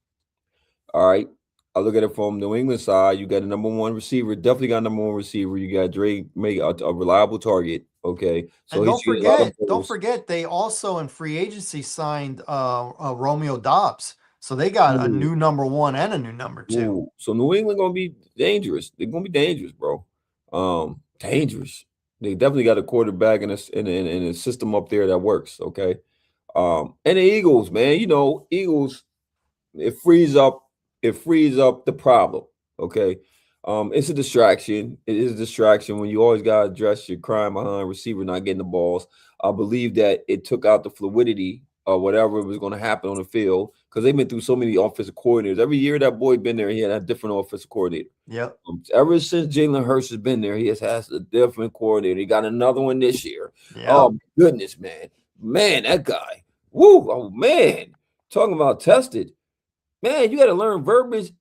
All right. I look at it from New England side. You got a number one receiver. Definitely got a number one receiver. You got Dre, make a reliable target. Okay. So and don't forget, they also in free agency signed Romeo Dobbs. So they got a new number one and a new number two. So New England gonna be dangerous. They're gonna be dangerous, bro. Dangerous. They definitely got a quarterback in a system up there that works. Okay. And the Eagles, man. Eagles. It frees up the problem. Okay. It's a distraction. It is a distraction when you always gotta address your crime behind receiver not getting the balls. I believe that it took out the fluidity or whatever was going to happen on the field because they've been through so many offensive coordinators. Every year that boy been there, he had a different offensive coordinator. Yep. Ever since Jalen Hurts has been there, he has a different coordinator. He got another one this year. Yep. Oh, goodness, man. Man, that guy. Woo. Oh, man. Talking about tested, man, you got to learn verbiage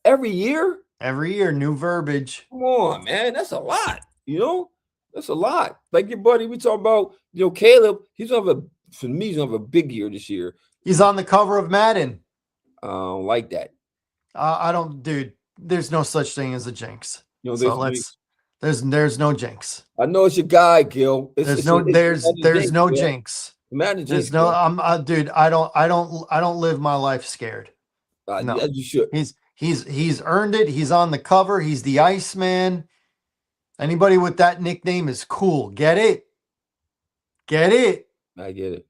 every year. Every year, new verbiage. Come on, man, that's a lot. You know, that's a lot. Like your buddy, we talk about. Caleb. He's gonna have a for me. He's gonna have a big year this year. He's on the cover of Madden. I don't like that. I don't, dude. There's no such thing as a jinx. So This week. there's no jinx. I know it's your guy, Gil. There's no Gil. jinx. Imagine There's jinx. no dude, I don't live my life scared. No. Yeah, you should. He's earned it. He's on the cover. He's the Iceman. Anybody with that nickname is cool. Get it? Get it? I get it.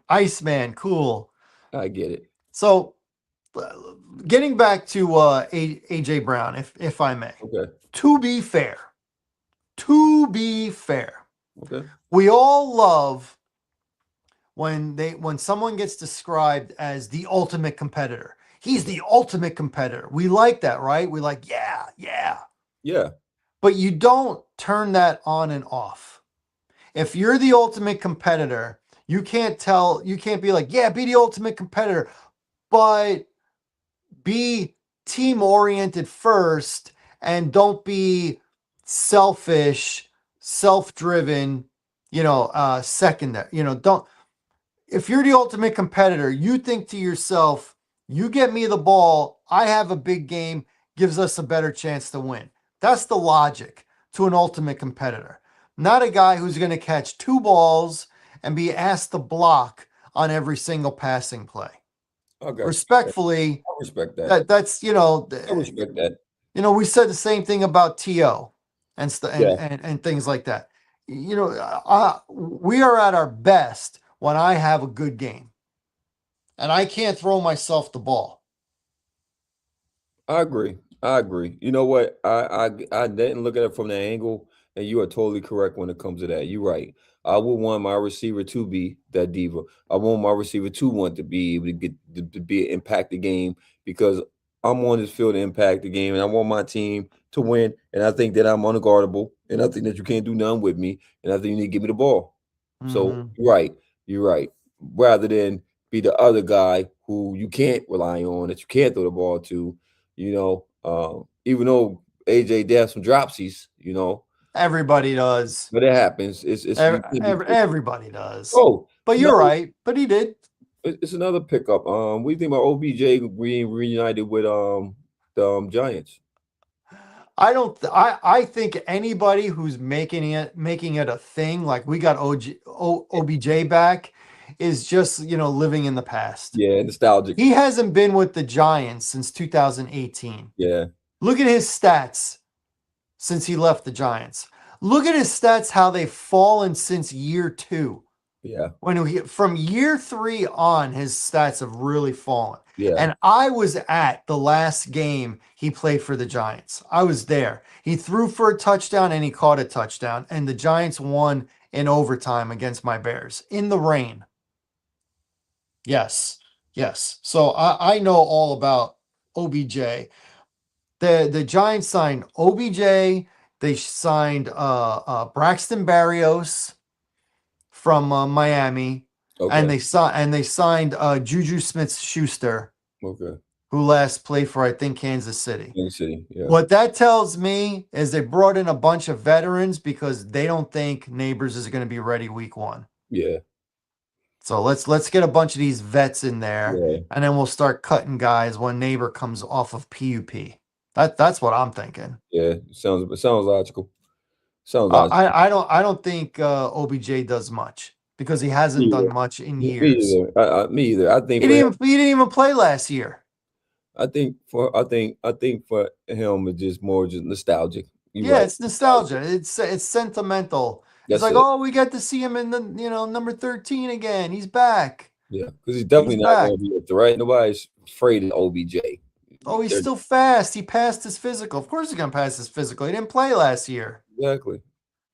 Iceman, cool. I get it. So, getting back to AJ Brown, if I may. Okay. To be fair, Okay. we all love when someone gets described as the ultimate competitor. He's the ultimate competitor. We like that, right? We like, yeah. But you don't turn that on and off. If you're the ultimate competitor, you can't be like, yeah, be the ultimate competitor, but be team oriented first and don't be selfish, self-driven, secondary. If you're the ultimate competitor, you think to yourself, you get me the ball, I have a big game, gives us a better chance to win. That's the logic to an ultimate competitor. Not a guy who's going to catch 2 balls and be asked to block on every single passing play. Okay. Respectfully, I respect that. That's I respect that. We said the same thing about T.O. and things like that. We are at our best when I have a good game. And I can't throw myself the ball. I agree. You know what? I didn't look at it from that angle, and you are totally correct when it comes to that. You're right. I would want my receiver to be that diva. I want my receiver to want to be able to get to be impact the game because I'm on this field to impact the game, and I want my team to win. And I think that I'm unguardable, and I think that you can't do nothing with me, and I think you need to give me the ball. So you're right. Rather than be the other guy who you can't rely on, that you can't throw the ball to, even though AJ did have some dropsies, Everybody does. but it happens. Everybody does. Oh, but you're right. But he did. It's another pickup. What do you think about OBJ being reunited with the Giants? I think anybody who's making it a thing, like we got OBJ back, is just living in the past. Yeah, nostalgic. He hasn't been with the Giants since 2018. Yeah. Look at his stats since he left the Giants. Look at his stats, how they've fallen since year 2. Yeah. From year 3 on, his stats have really fallen. Yeah. And I was at the last game he played for the Giants. I was there. He threw for a touchdown and he caught a touchdown. And the Giants won in overtime against my Bears in the rain. Yes. So I know all about OBJ. The Giants signed OBJ. They signed Braxton Berrios from Miami. Okay. And they signed Juju Smith-Schuster, okay, who last played for, I think, Kansas City. Yeah. What that tells me is they brought in a bunch of veterans because they don't think Neighbors is going to be ready week 1. Yeah. So let's get a bunch of these vets in there, and then we'll start cutting guys when Neighbor comes off of PUP. That's what I'm thinking. Yeah, sounds logical. I don't think OBJ does much. Because he hasn't done much in years. Me either. I think he didn't even play last year. I think for him it's just more nostalgic. It's nostalgia. It's sentimental. It's like, oh, we get to see him in the number 13 again. He's back. Yeah, because he's definitely not going to be a threat. Nobody's afraid of OBJ. Oh, he's still fast. He passed his physical. Of course he's going to pass his physical. He didn't play last year. Exactly.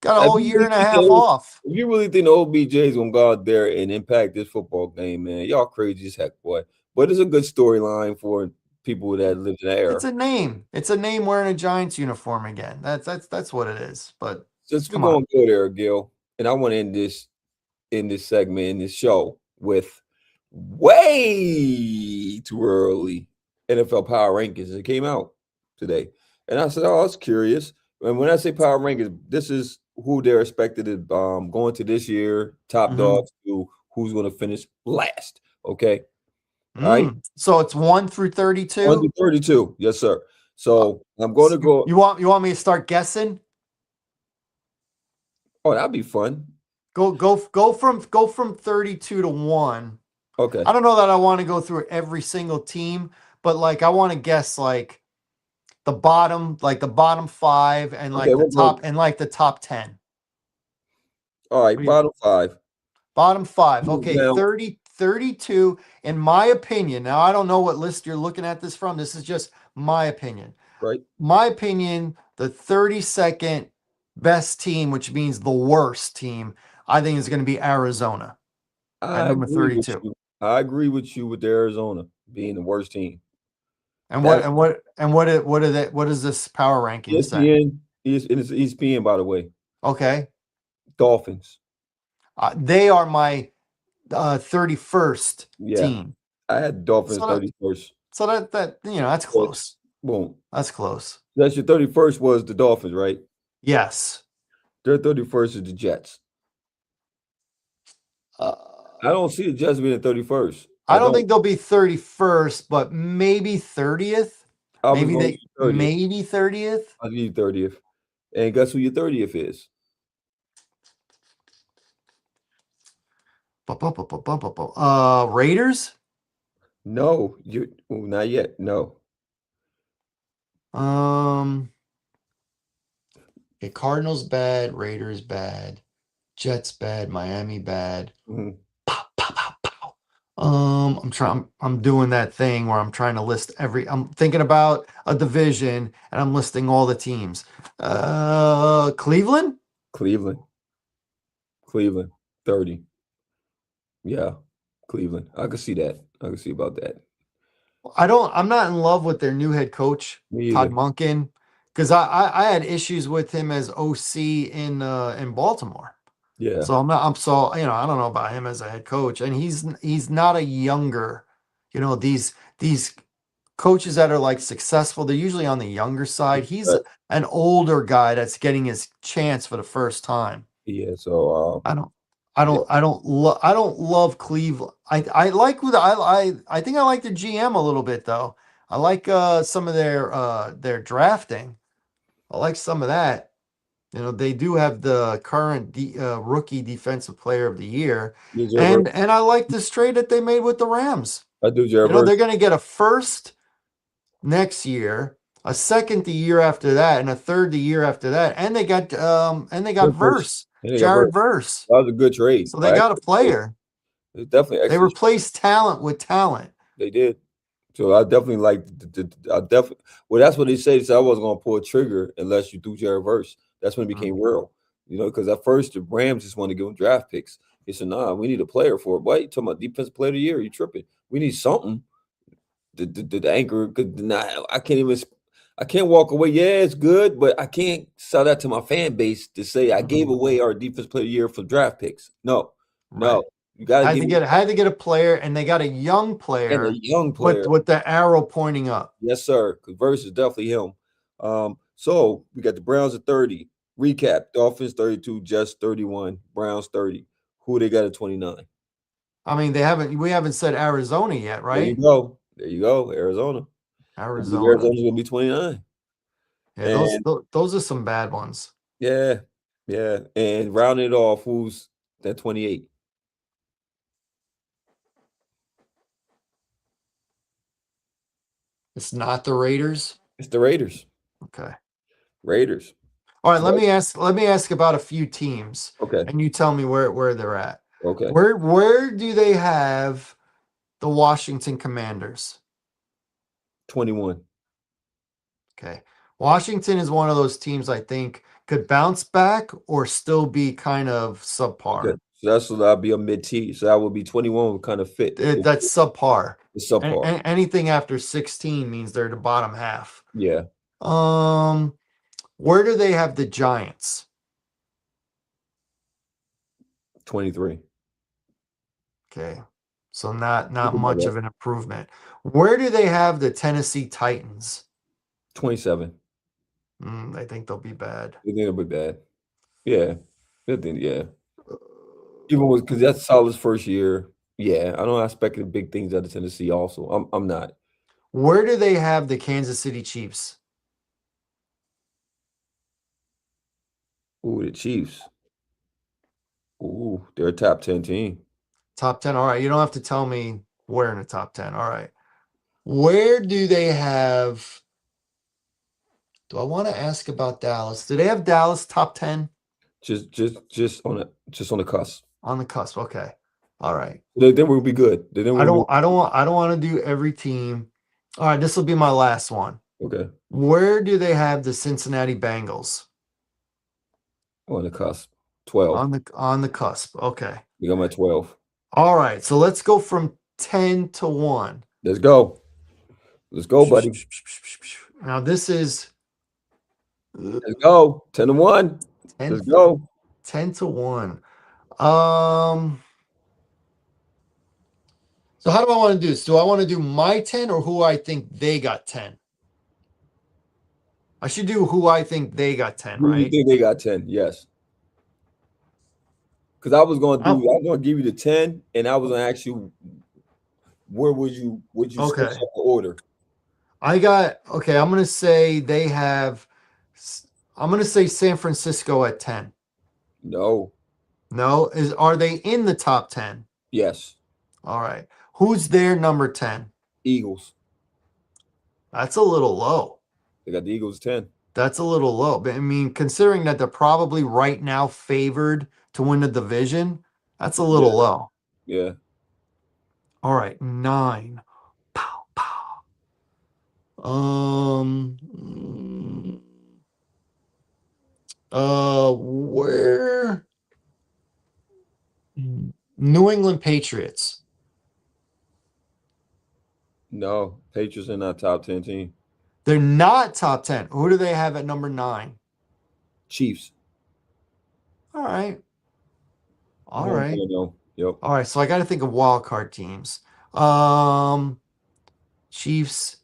Got a whole year and a half off. If you really think the OBJ is going to go out there and impact this football game, man, y'all crazy as heck, boy. But it's a good storyline for people that live in that era. It's a name. It's a name wearing a Giants uniform again. That's what it is. But since we're going to go there, Gil, and I want to end this segment in this show with way too early NFL Power Rankings. It came out today, and I said, "Oh, I was curious." And when I say Power Rankings, this is who they're expected to go into this year, top Mm-hmm. dogs to who's going to finish last. Okay, all right, So it's 1 through one 32. to 32. Yes, sir. Uh, So I'm going to go. you want me to start guessing? Oh, that'd be fun. Go from 32 to 1. Okay, I don't know that I want to go through every single team, but like I want to guess like the bottom 5 and okay, like the we'll go. top and like the top 10. All What right, do you bottom five. Bottom 5. Move Okay, down. 32 in my opinion. Now I don't know what list you're looking at this from. This is just my opinion. Right, My opinion, the 32nd best team, which means the worst team, I think is going to be Arizona at I number agree with 32. you. I agree with you with Arizona being the worst team. And That what is this power ranking say? ESPN it's ESPN, by the way. Okay. Dolphins. They are my 31st Yeah, team. I had Dolphins So that 31st. that's So it's close. boom. That's close. That's your 31st was the Dolphins, right? Yes. Their 31st is the Jets. Uh, I don't see the Jets being the 31st. I I don't don't. think they'll be 31st, but maybe 30th. I was going to say 30th. Maybe 30th. I'll give you 30th. And guess who your 30th is? Raiders. No, not yet. No. Um, okay, Cardinals bad, Raiders bad, Jets bad, Miami bad. Mhm. Pow, pow, pow, pow. I'm doing that thing where I'm trying to list I'm thinking about a division and I'm listing all the teams. Cleveland? Cleveland. Cleveland. 30. Yeah. Cleveland. I can see that. I can see about that. I'm not in love with their new head coach, Me Todd either. Monken, because I had issues with him as OC in Baltimore. Yeah. So I don't know about him as a head coach. And he's not a younger, these coaches that are like successful, they're usually on the younger side. He's But an older guy that's getting his chance for the first time. yeah, so I don't yeah, I don't love Cleveland. I like with I think I like the GM a little bit though. I like some of their drafting. I like some of that. They do have the current rookie defensive player of the year, you Jared and I like this trade that they made with the Rams. I do Jared They're going to get a first next year, a second the year after that, and a third the year after that, and they got good first. Verse, And they got Jared Verse. Verse. That was a good trade. So they got a player. It's definitely They excellent. replaced talent with talent. They did. So I definitely like I definitely well that's what they say. They said I wasn't gonna pull a trigger unless you do Jared Verse. That's when it Mm, became real. Because at first the Rams just want to give him draft picks. He said, nah, we need a player for it. What you talking about defensive player of the year? You tripping. We need something. The anchor could deny. I can't walk away. Yeah, it's good, but I can't sell that to my fan base to say I gave mhm. away our defense player of the year for draft picks. No, no. Right. You gotta give me Had to get a player, and they got a young and a player young player. with the arrow pointing up. Yes, sir. Because Verse is definitely him. So we got the Browns at 30. Recap: Dolphins 32, Jets 31, Browns 30. Who they got at 29? I mean, we haven't said Arizona yet, There you right? go. There you go. Arizona. I believe Arizona. Arizona's gonna be 29. Yeah, And those are some bad ones. yeah, yeah. And rounding it off, who's at 28? It's not the Raiders. It's the Raiders. Okay. Raiders. All right, So let me ask about a few teams, okay. and you tell me where they're at. Okay. Where do they have the Washington Commanders? 21. Okay. Washington is one of those teams I think could bounce back or still be kind of Okay. subpar. So that'll be a mid T. So that would be 21 would kind of fit. That's subpar. It's subpar. Anything after 16 means they're the bottom half. Yeah. Um, where do they have the Giants? 23. Okay. So not Think about much that. of an improvement. Where do they have the Tennessee Titans? 27. I think they'll be bad. I think it'll be bad. Yeah. I think, yeah. Uh, Even with because that's Salah's first year. Yeah, I don't expect the big things out of Tennessee. Also, I'm not. Where do they have the Kansas City Chiefs? Ooh, the Chiefs. Ooh, they're a top 10 team. Top 10. All right. You don't have to tell me where in the top 10. All right. Where do they have? Do I want to ask about Dallas? Do they have Dallas top 10 Just on the cusp. on the cusp? Okay. All right. Then we'll be good. Then we'll be I don't want to do every team. All right, this will be my last one. okay Where do they have the Cincinnati Bengals? on the cusp. 12. On the cusp. Okay. We got my 12. All right. So let's go from 10 to 1. Let's go. Let's go, buddy. Now this is Let's go. 10 to 1. 10, Let's go. 10 to 1. So how do I want to do this? Do I want to do my 10 or who I think they got 10? I should do who I think they got 10, Who do you right? think they got 10? Yes. Because I was going to give you the 10, and I was going to ask you where would you switch Okay. up the order? I'm going to say I'm going to say San Francisco at 10. No. No, are they in the top 10? Yes. All right. Who's their number 10? Eagles. That's a little low. They got the Eagles 10. That's a little low. But I mean, considering that they're probably right now favored to win the division, that's a little low. Yeah. All right, 9. Pow, pow. Where? New England Patriots. No, Patriots are not top 10 team. They're not top 10. Who do they have at number 9? Chiefs. All right. All No, right. no. Yep. All right. So I got to think of wild card teams. Chiefs.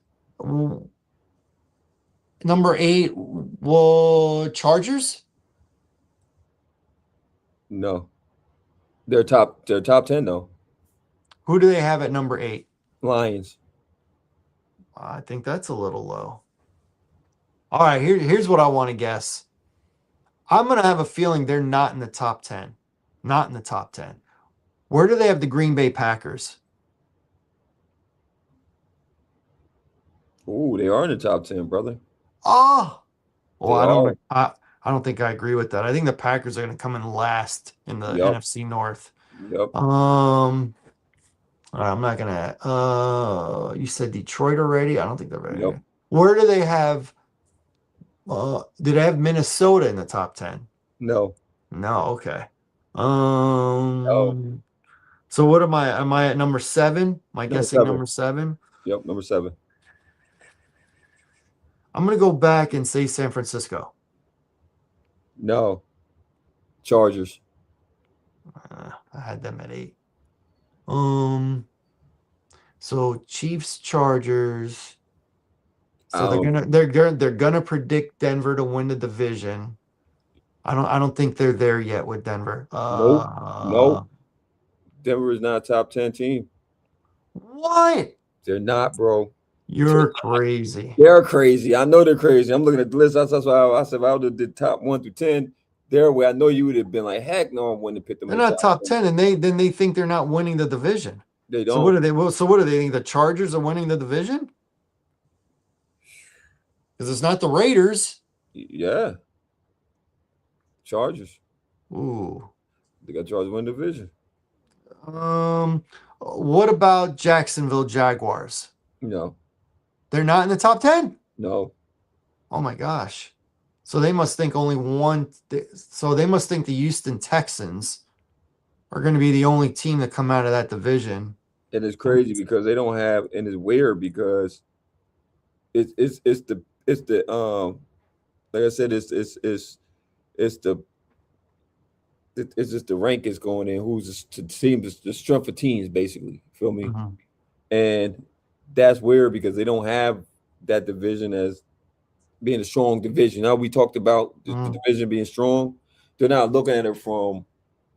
Number 8. Well, Chargers. No. They're top 10 though. Who do they have at number 8? Lions. I think that's a little low. All right, here's what I want to guess. I'm going to have a feeling they're not in the top 10. Not in the top 10. Where do they have the Green Bay Packers? Ooh, they are in the top 10, brother. Oh, well, I I don't think I agree with that. I think the Packers are going to come in last in the NFC North. Yep. All right, I'm not gonna. You said Detroit already. I don't think they're ready. Yep. Where do they have? Do they have Minnesota in the top 10? No. No. Okay. So what am I? Am I at number 7? Am I guessing 7. number 7? Yep, number 7. I'm gonna go back and say San Francisco. No. Chargers. I had them at 8. So Chiefs, Chargers. So they're gonna predict Denver to win the division. I don't think they're there yet with Denver. Nope. Denver is not a top 10 team. What? They're not, bro. You're crazy. They're crazy. I know they're crazy. I'm looking at the list. That's why I said if I would have did top 1 through 10, there where I know you would have been like, heck no, I wouldn't have picked them. They're not top 10, and they think they're not winning the division. They don't. So what are they? Well, so what do they think? The Chargers are winning the division? Because it's not the Raiders. Yeah. Chargers. Ooh. They got Chargers win division. What about Jacksonville Jaguars? No. They're not in the top 10? No. Oh my gosh. So they must think only one. So they must think the Houston Texans are going to be the only team that come out of that division. And it's crazy because they don't have, and it's weird because it's the like I said, it's the it's just the rank is going in. Who's the team? The strength of teams, basically. Feel me? Mhm. And that's weird because they don't have that division as being a strong division. Now we talked about the Mhm. division being strong. They're not looking at it from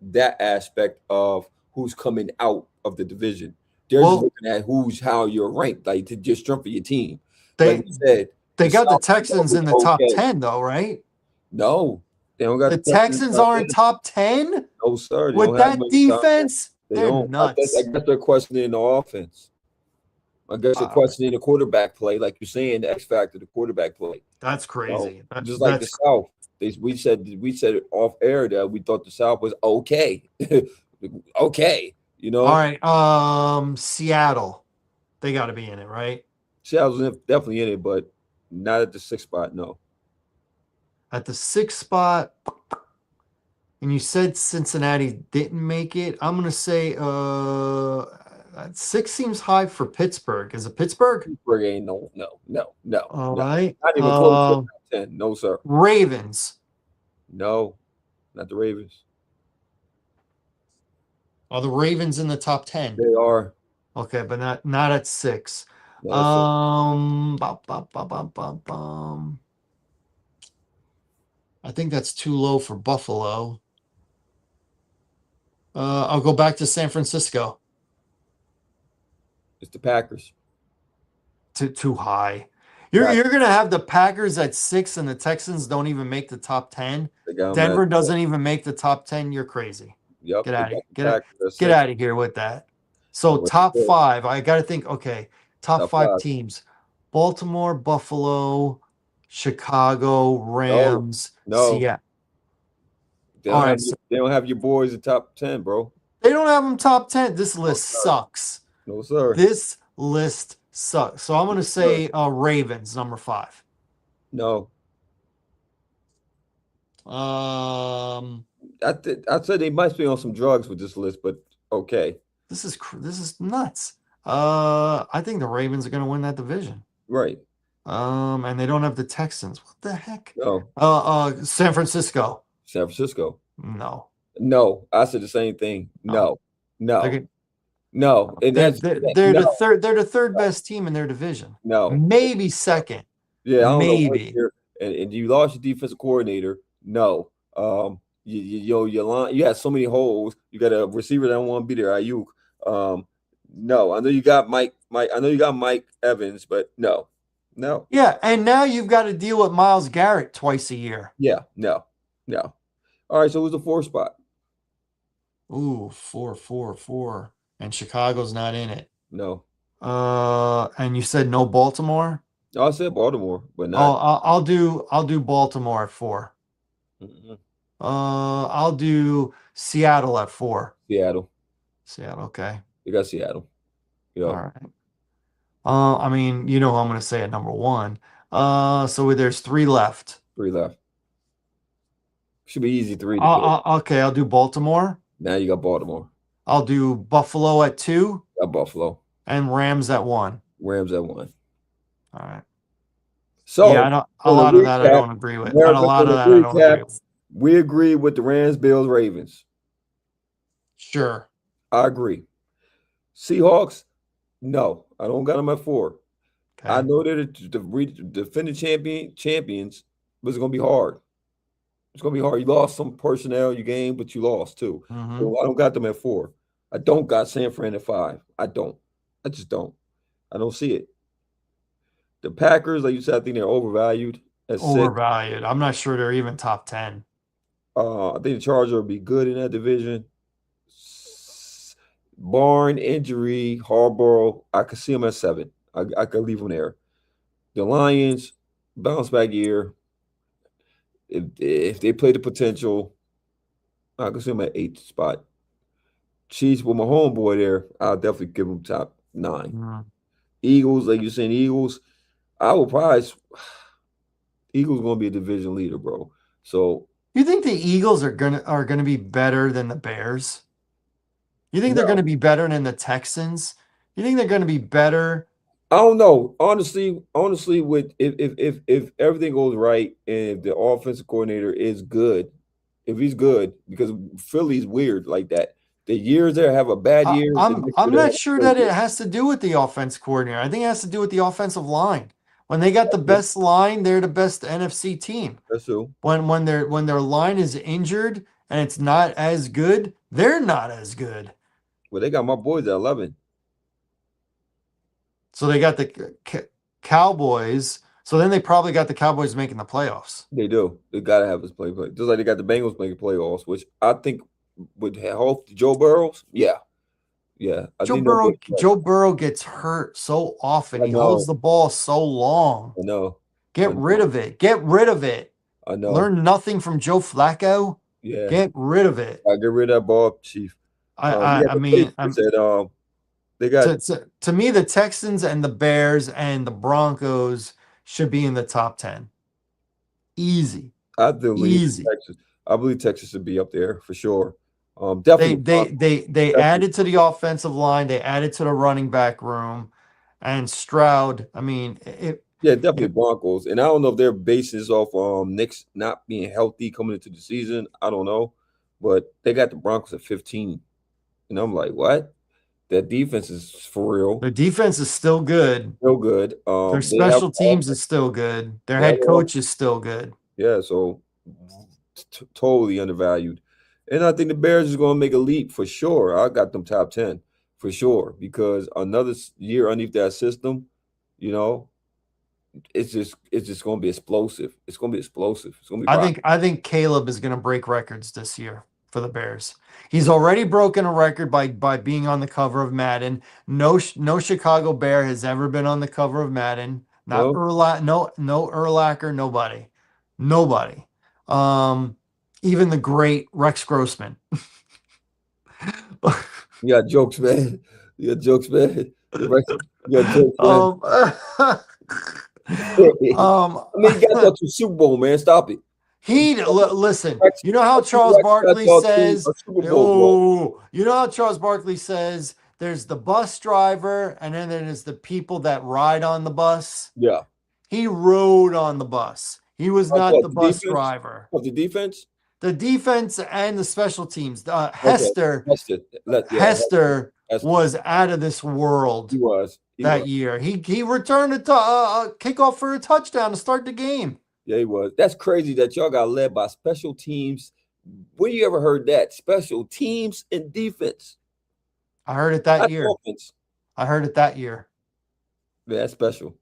that aspect of who's coming out of the division. They're just Well, looking at who's how you're ranked, like to just strength of your team. Like they we said, they the got the South is Texans always in the top okay. 10 though, right? No, they don't got The the Texans Texans top aren't 10. top 10 No, sir. They with don't have that them in the top 10. defense. They They're don't. I nuts. guess they're questioning the offense. I guess they're Uh, questioning the quarterback play, like you're saying, the X factor, the quarterback play. that's So crazy. just like the That's South, we said it off air that we thought the South was okay, okay. all right. Seattle, they got to be in it, right? Seattle's definitely in it, but not at the sixth spot. No, At the sixth spot, and you said Cincinnati didn't make it. I'm gonna say six seems high for Pittsburgh. Is it Pittsburgh? Pittsburgh ain't no. All right. Not even close to the top 10. No, sir. Ravens. No, not the Ravens. Are the Ravens in the top 10? They are. Okay, but not at six. No, sir. Bum, bum, bum, bum, bum, bum. I think that's too low for Buffalo. I'll go back to San Francisco. It's the Packers. Too high. You're Pack- you're gonna have the Packers at six and the Texans don't even make the top 10. They got them Denver doesn't even make the top 10. You're crazy. Yep, Get they out of got the get out, Packers at get six. out of here with that. So What they top said. five, I gotta think, okay, top Top five five. teams. Baltimore, Buffalo, Chicago, No, Rams, no. Seattle. All right, so They don't have your boys in top 10, bro. they don't have them top 10. This No, list sir. sucks. No, sir. This list sucks. So I'm gonna Sir. say Ravens, number five. No. Um, I said they might be on some drugs with this list, but okay. this is nuts. I think the Ravens are gonna win that division. Right. And they don't have the Texans. What the heck? No. San Francisco. San Francisco. No. No. I said the same thing. No. They're No. gonna- No. And they're, that's they're no. the third best team in their division. No. Maybe second. Yeah, I don't know what Maybe. year. And you lost your defensive coordinator. No. You line, you had so many holes. You got a receiver that don't want to be there. Ayuk. No. I know you got Mike. I know you got Mike Evans, but no. No. Yeah, and now you've got to deal with Myles Garrett twice a year. Yeah. No. No. All right. So who's the fourth spot? Ooh, 4. And Chicago's not in it. No. And you said no Baltimore? No, I said Baltimore, but Oh, not. I'll do Baltimore at 4. Mm-mm. I'll do Seattle at 4. Seattle. Seattle, okay. You got Seattle. Yeah. All right. I mean, you know who I'm going to say at number 1. So there's 3 left. 3 left. Should be easy 3 to pick. Okay, I'll do Baltimore. Now you got Baltimore. I'll do Buffalo at 2 Got Buffalo. and Rams at 1. Rams at 1. All right. So Yeah, a lot of that I don't agree with. And a lot of that I don't agree with. We agree with the Rams, Bills, Ravens. Sure. I agree. Seahawks, no. I don't got them at 4. Okay. I know they're the defending champions, but it's going to be hard. It's going to be hard. You lost some personnel you gained, but you lost too. Mhm. So I don't got them at 4. I don't got San Fran at 5. I don't. I just don't. I don't see it. The Packers, like you said, I think they're overvalued at 6. Overvalued. I'm not sure they're even top 10. I think the Chargers will be good in that division. Barn injury, Harborough, I could see them at 7. I could leave them there. The Lions, bounce back year. If they play the potential, I could see them at 8th spot. Chiefs with my homeboy there, I'll definitely give them top 9. Mhm. Eagles, like you're saying, Eagles, I will probably Eagles gonna be a division leader, bro. So You think the Eagles are gonna be better than the Bears? You think they're no. gonna be better than the Texans? You think they're gonna be better? I don't know. Honestly, with if everything goes right and if the offensive coordinator is good, if he's good, because Philly's weird like that. The years there have a bad I, year, the I'm next year I'm they not have sure a great that year. it has to do with the offense coordinator. I think it has to do with the offensive line. When they got the That's true. best line, they're the best NFC team. That's true. When their line is injured and it's not as good, they're not as good. Well, they got my boys at 11. So they got the Cowboys. So then they probably got the Cowboys making the playoffs. They do. They gotta have us play. Just like they got the Bengals making playoffs, which I think would help Joe Burrows. Yeah, yeah. I Joe think they'll Burrow get right. Joe Burrow gets hurt so often. I He holds know. the ball so long. I know. Get I rid know. of it. Get rid of it. I know. Learn nothing from Joe Flacco. Yeah. Get rid of it. I get rid of that ball, Chief. I We I, got I the mean, Patriots at they got to me the Texans and the Bears and the Broncos should be in the top 10. Easy. I believe Easy. Texas. I believe Texas should be up there for sure. They Definitely the they Broncos. they they Definitely. added to the offensive line, they added to the running back room, and Stroud, I mean, Yeah, definitely it Broncos. And I don't know if their basis off Knicks not being healthy coming into the season. I don't know. But they got the Broncos at 15. And I'm like, what? That defense is for real. their defense is still good. Real good. Their They have special teams is still good. Their they have head coach is still good. yeah, so totally undervalued. And I think the Bears is going to make a leap for sure. I got them top 10 for sure because another year underneath that system, you know, it's just going to be explosive. It's going to be explosive. It's going to be rock. I think Caleb is going to break records this year for the Bears. He's already broken a record by being on the cover of Madden. No Chicago Bear has ever been on the cover of Madden. Not No, no Urlacher, nobody. Nobody. Um Even the great Rex Grossman. you got jokes, man. You got jokes, man. The rest, you got jokes, man. um I mean, you got to Super Bowl, man. Stop it. Listen, Rex, you know how Charles Rex got Barkley y'all to says, a Super Bowl, bro. oh, you know how Charles Barkley says there's the bus driver and then there's the people that ride on the bus. Yeah. He rode on the bus. He was Like not what? the The bus defense? driver. What the defense? The defense and the special teams. Okay, Hester that's it. Hester That's was out of this he world was. He that was. year. He returned a kickoff for a touchdown to start the game. Yeah, he was. That's crazy that y'all got led by special teams. When you ever heard that? Special teams and defense. I heard it that Not year. offense. I heard it that year. Man, that's special.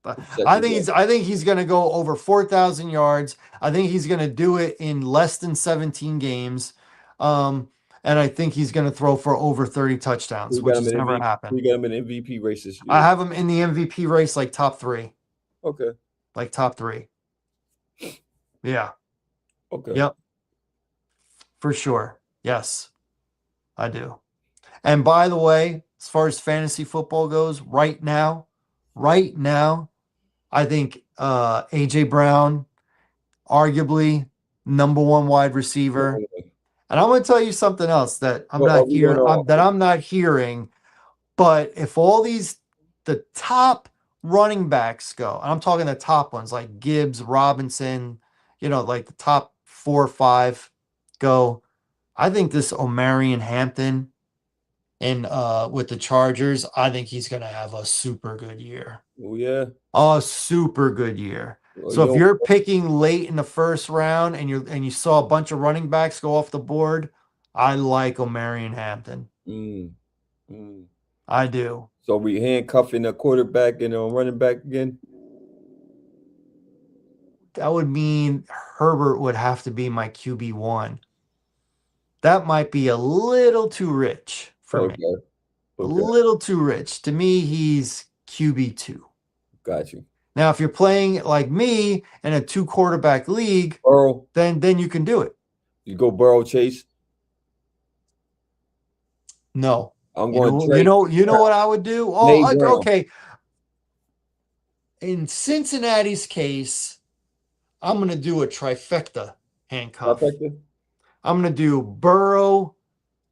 But Check I it think out. he's going to go over 4,000 yards. I think he's going to do it in less than 17 games. And I think he's going to throw for over 30 touchdowns, We got which him has in never MVP. happened. We got him in MVP race this I year. have him in the MVP race like top 3. Okay. Like top 3. Yeah. Okay. Yep. For sure. Yes. I do. And by the way, as far as fantasy football goes, right now, I think AJ Brown, arguably number 1 wide receiver. And I'm going to tell you something else that I'm Well, are not we gonna? hearing. But if all the top running backs go, and I'm talking the top ones like Gibbs, Robinson, like the top 4 or 5 go, I think this Omarion Hampton and with the Chargers, I think he's going to have a super good year. Oh yeah. A super good year. Well, So if you're picking late in the first round and you saw a bunch of running backs go off the board, I like Omarion Hampton. Mm, mm. I do. So we handcuffing a quarterback and a running back again. That would mean Herbert would have to be my QB1. That might be a little too rich for me. Okay. A Okay. little too rich. To me, he's QB2. Got you. Now, if you're playing like me in a 2 quarterback league, Burrow. then you can do it. You go Burrow Chase. No. I'm You going know, Trey. you know what I would do? Nate Oh, Brown. okay. In Cincinnati's case, I'm going to do a trifecta handcuff. Trifecta? I'm going to do Burrow,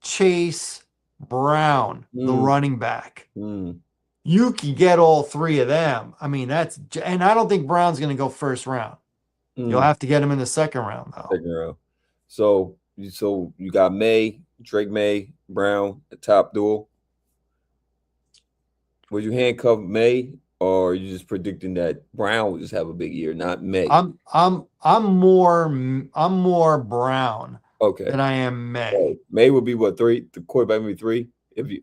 Chase, Brown, the running back. Mm. You can get all 3 of them. I mean, and I don't think Brown's going to go first round. You'll have to get him in the second round, though. Second round. So you got Drake May, Brown, the top duel. Would you handcuff May, or are you just predicting that Brown will just have a big year, not May? I'm more Brown Okay. than I am So May. May would be what, three? The quarterback would be three. If you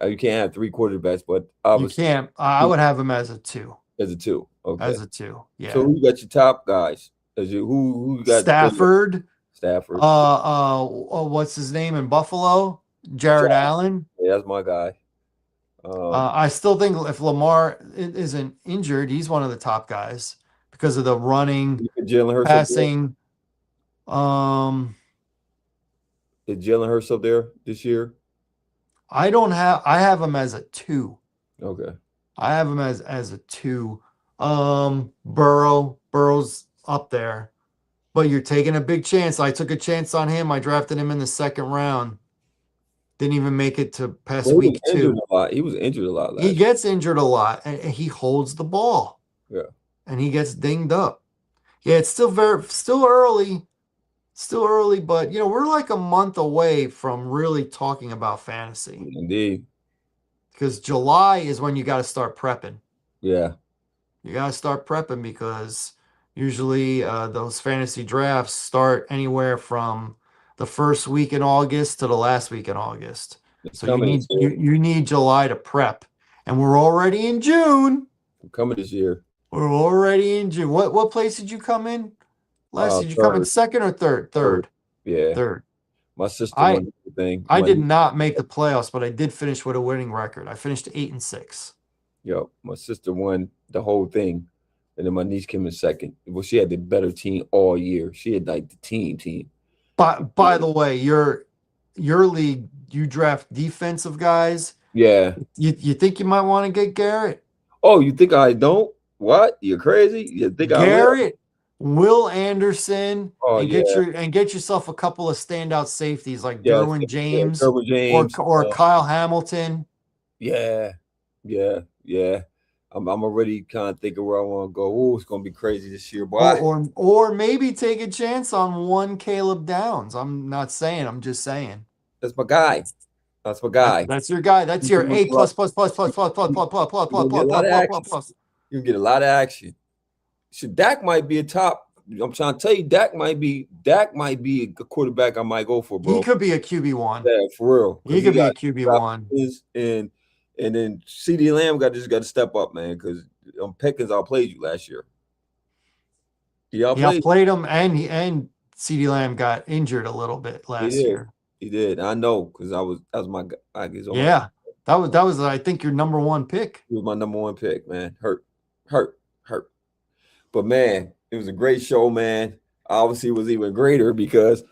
can't have three quarterbacks, but You obviously can't. I would have him as a two. as a two. Okay. As a two. So Yeah. who you got your top guys? Who you got? Stafford. Stafford. What's his name in Buffalo? Jared Allen. Yeah, that's my guy. I still think if Lamar isn't injured, he's one of the top guys because of the running, You put Jalen Hurts up there? passing. Um, Is Jalen Hurts up there this year? I have him as a two. Okay. I have him as a two. Burrow's up there, but you're taking a big chance. I took a chance on him. I drafted him in the second round. Didn't even make it to past Well, week two. he was injured a lot last He year. gets injured a lot, and he holds the ball. Yeah. And he gets dinged up. Yeah, it's still early. Still early, but we're like a month away from really talking about fantasy. Indeed. Because July is when you got to start prepping. Yeah. You got to start prepping because usually those fantasy drafts start anywhere from the first week in August to the last week in August. So you need July to prep. And we're already in June. I'm coming this year. We're already in June. What place did you come in? Did you come in second or third? Third. Yeah. Third. My sister won the thing. I did not make the playoffs, but I did finish with a winning record. I finished 8-6. Yo, my sister won the whole thing, and then my niece came in second. Well, she had the better team all year. She had like the team. By the way, your league, you draft defensive guys. Yeah. You think you might want to get Garrett? Oh, you think I don't? What? You're crazy? You think Garrett, Will Anderson, and get yourself a couple of standout safeties like Derwin James, James, or Kyle Hamilton. Yeah. I'm already kind of thinking where I want to go. Oh, it's gonna be crazy this year, boy. Or maybe take a chance on one Caleb Downs. I'm not saying. I'm just saying. That's my guy. That's my guy. That's your guy. That's your A plus. You get a lot of action. So Dak might be a top. I'm trying to tell you, Dak might be a quarterback I might go for, bro. He could be a QB1. Yeah, for real. He could be a QB1. And then CD Lamb got to step up, man, because Pickens outplayed you last year. He outplayed him, and CD Lamb got injured a little bit last year. He did. I know, because that was my guy. That was I think your number one pick. He was my number one pick, man. Hurt. But man, it was a great show, man. Obviously, it was even greater because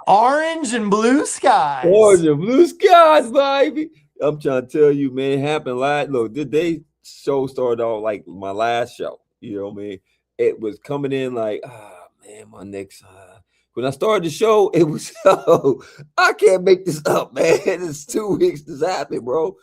orange and blue skies. Orange and blue skies, baby. I'm trying to tell you, man, it happened live. Look, the show started off like my last show. You know what I mean? It was coming in like, man, my Knicks. When I started the show, it was I can't make this up, man. It's 2 weeks this happened, bro.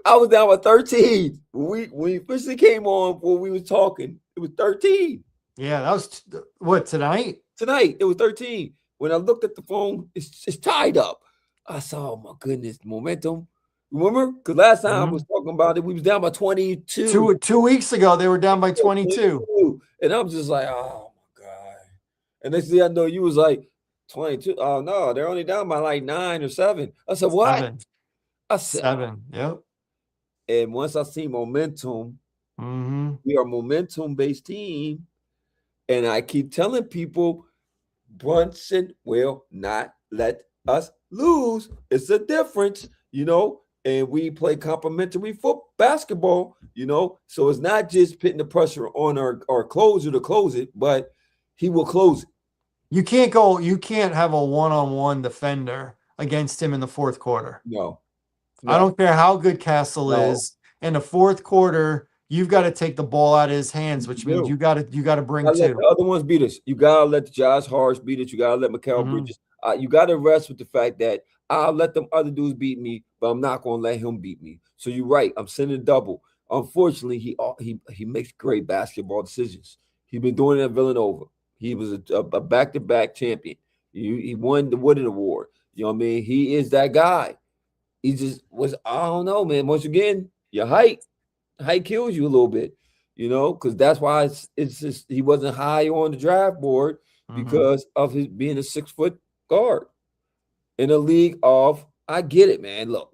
I was down by 13. When we officially came on, when we was talking, it was 13. Yeah, that was what, tonight? Tonight, it was 13. When I looked at the phone, it's tied up. I saw, oh my goodness, momentum. Remember? Because last time I was talking about it, we was down by 22. 2 weeks ago, they were down by 22. And I'm just like, oh my God. And next thing I know, you was like 22. Oh no, they're only down by like 9 or 7. I said, what? 7. I said 7. Yep. And once I see momentum, we are a momentum-based team. And I keep telling people, Brunson will not let us lose. It's a difference, and we play complementary basketball, so it's not just putting the pressure on our closer to close it, but he will close it. You can't have a one-on-one defender against him in the fourth quarter. No. I don't care how good Castle is. In the fourth quarter, you've got to take the ball out of his hands, which means you got to bring two. Let the other ones beat us. You got to let Josh Harris beat us. You got to let Mikal Bridges. You got to rest with the fact that I'll let them other dudes beat me, but I'm not going to let him beat me. So you're right. I'm sending double. Unfortunately, he makes great basketball decisions. He's been doing it at Villanova. He was a back-to-back champion. He won the Wooden Award. You know what I mean? He is that guy. He just was, I don't know, man. Once again, your height kills you a little bit, because that's why it's just he wasn't high on the draft board because of his being a 6 foot guard in a league of. I get it, man. Look,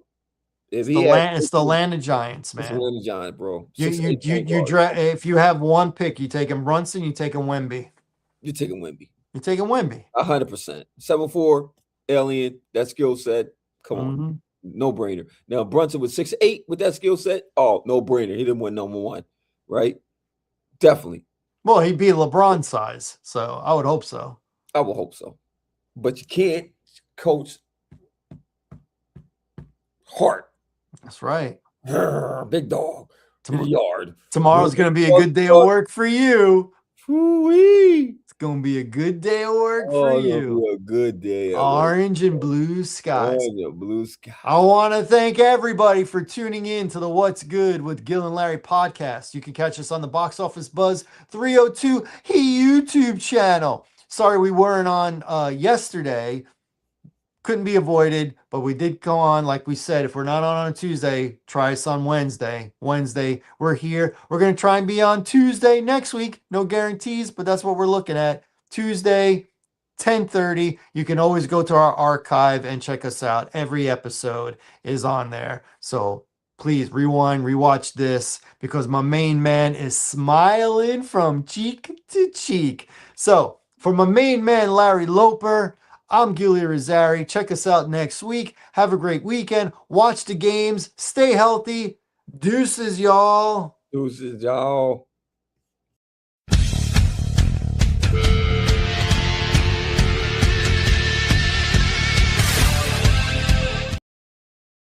if he had, It's the land of giants, it's man. Atlanta Giant, bro. You 6'8" point you guard. draft if you have one pick, you taking Brunson, you taking Wemby. You're taking Wemby. You're taking Wemby. 100%. 7'4", alien, that skill set. Come on. Mm-hmm. No brainer. Now Brunson with 6'8" with that skill set. Oh, no brainer. He didn't win number one, right? Definitely. Well, he'd be LeBron size, so I would hope so. I would hope so. But you can't coach Hart. That's right. Big dog in the yard. Tomorrow's going to be a good day of work for you. Woo-wee. It's going to be a good day of work Oh, for it's gonna you. be a good day. Orange and blue skies. Orange and blue skies. I want to thank everybody for tuning in to the What's Good with Gil and Larry podcast. You can catch us on the Box Office Buzz 302 YouTube channel. Sorry we weren't on yesterday. Couldn't be avoided, but we did go on. Like we said, if we're not on a Tuesday, try us on Wednesday. Wednesday, we're here. We're going to try and be on Tuesday next week. No guarantees, but that's what we're looking at. Tuesday, 10:30. You can always go to our archive and check us out. Every episode is on there. So please rewind, rewatch this because my main man is smiling from cheek to cheek. So for my main man, Larry Loper, I'm Gil Larry. Check us out next week. Have a great weekend. Watch the games. Stay healthy. Deuces, y'all. Deuces, y'all.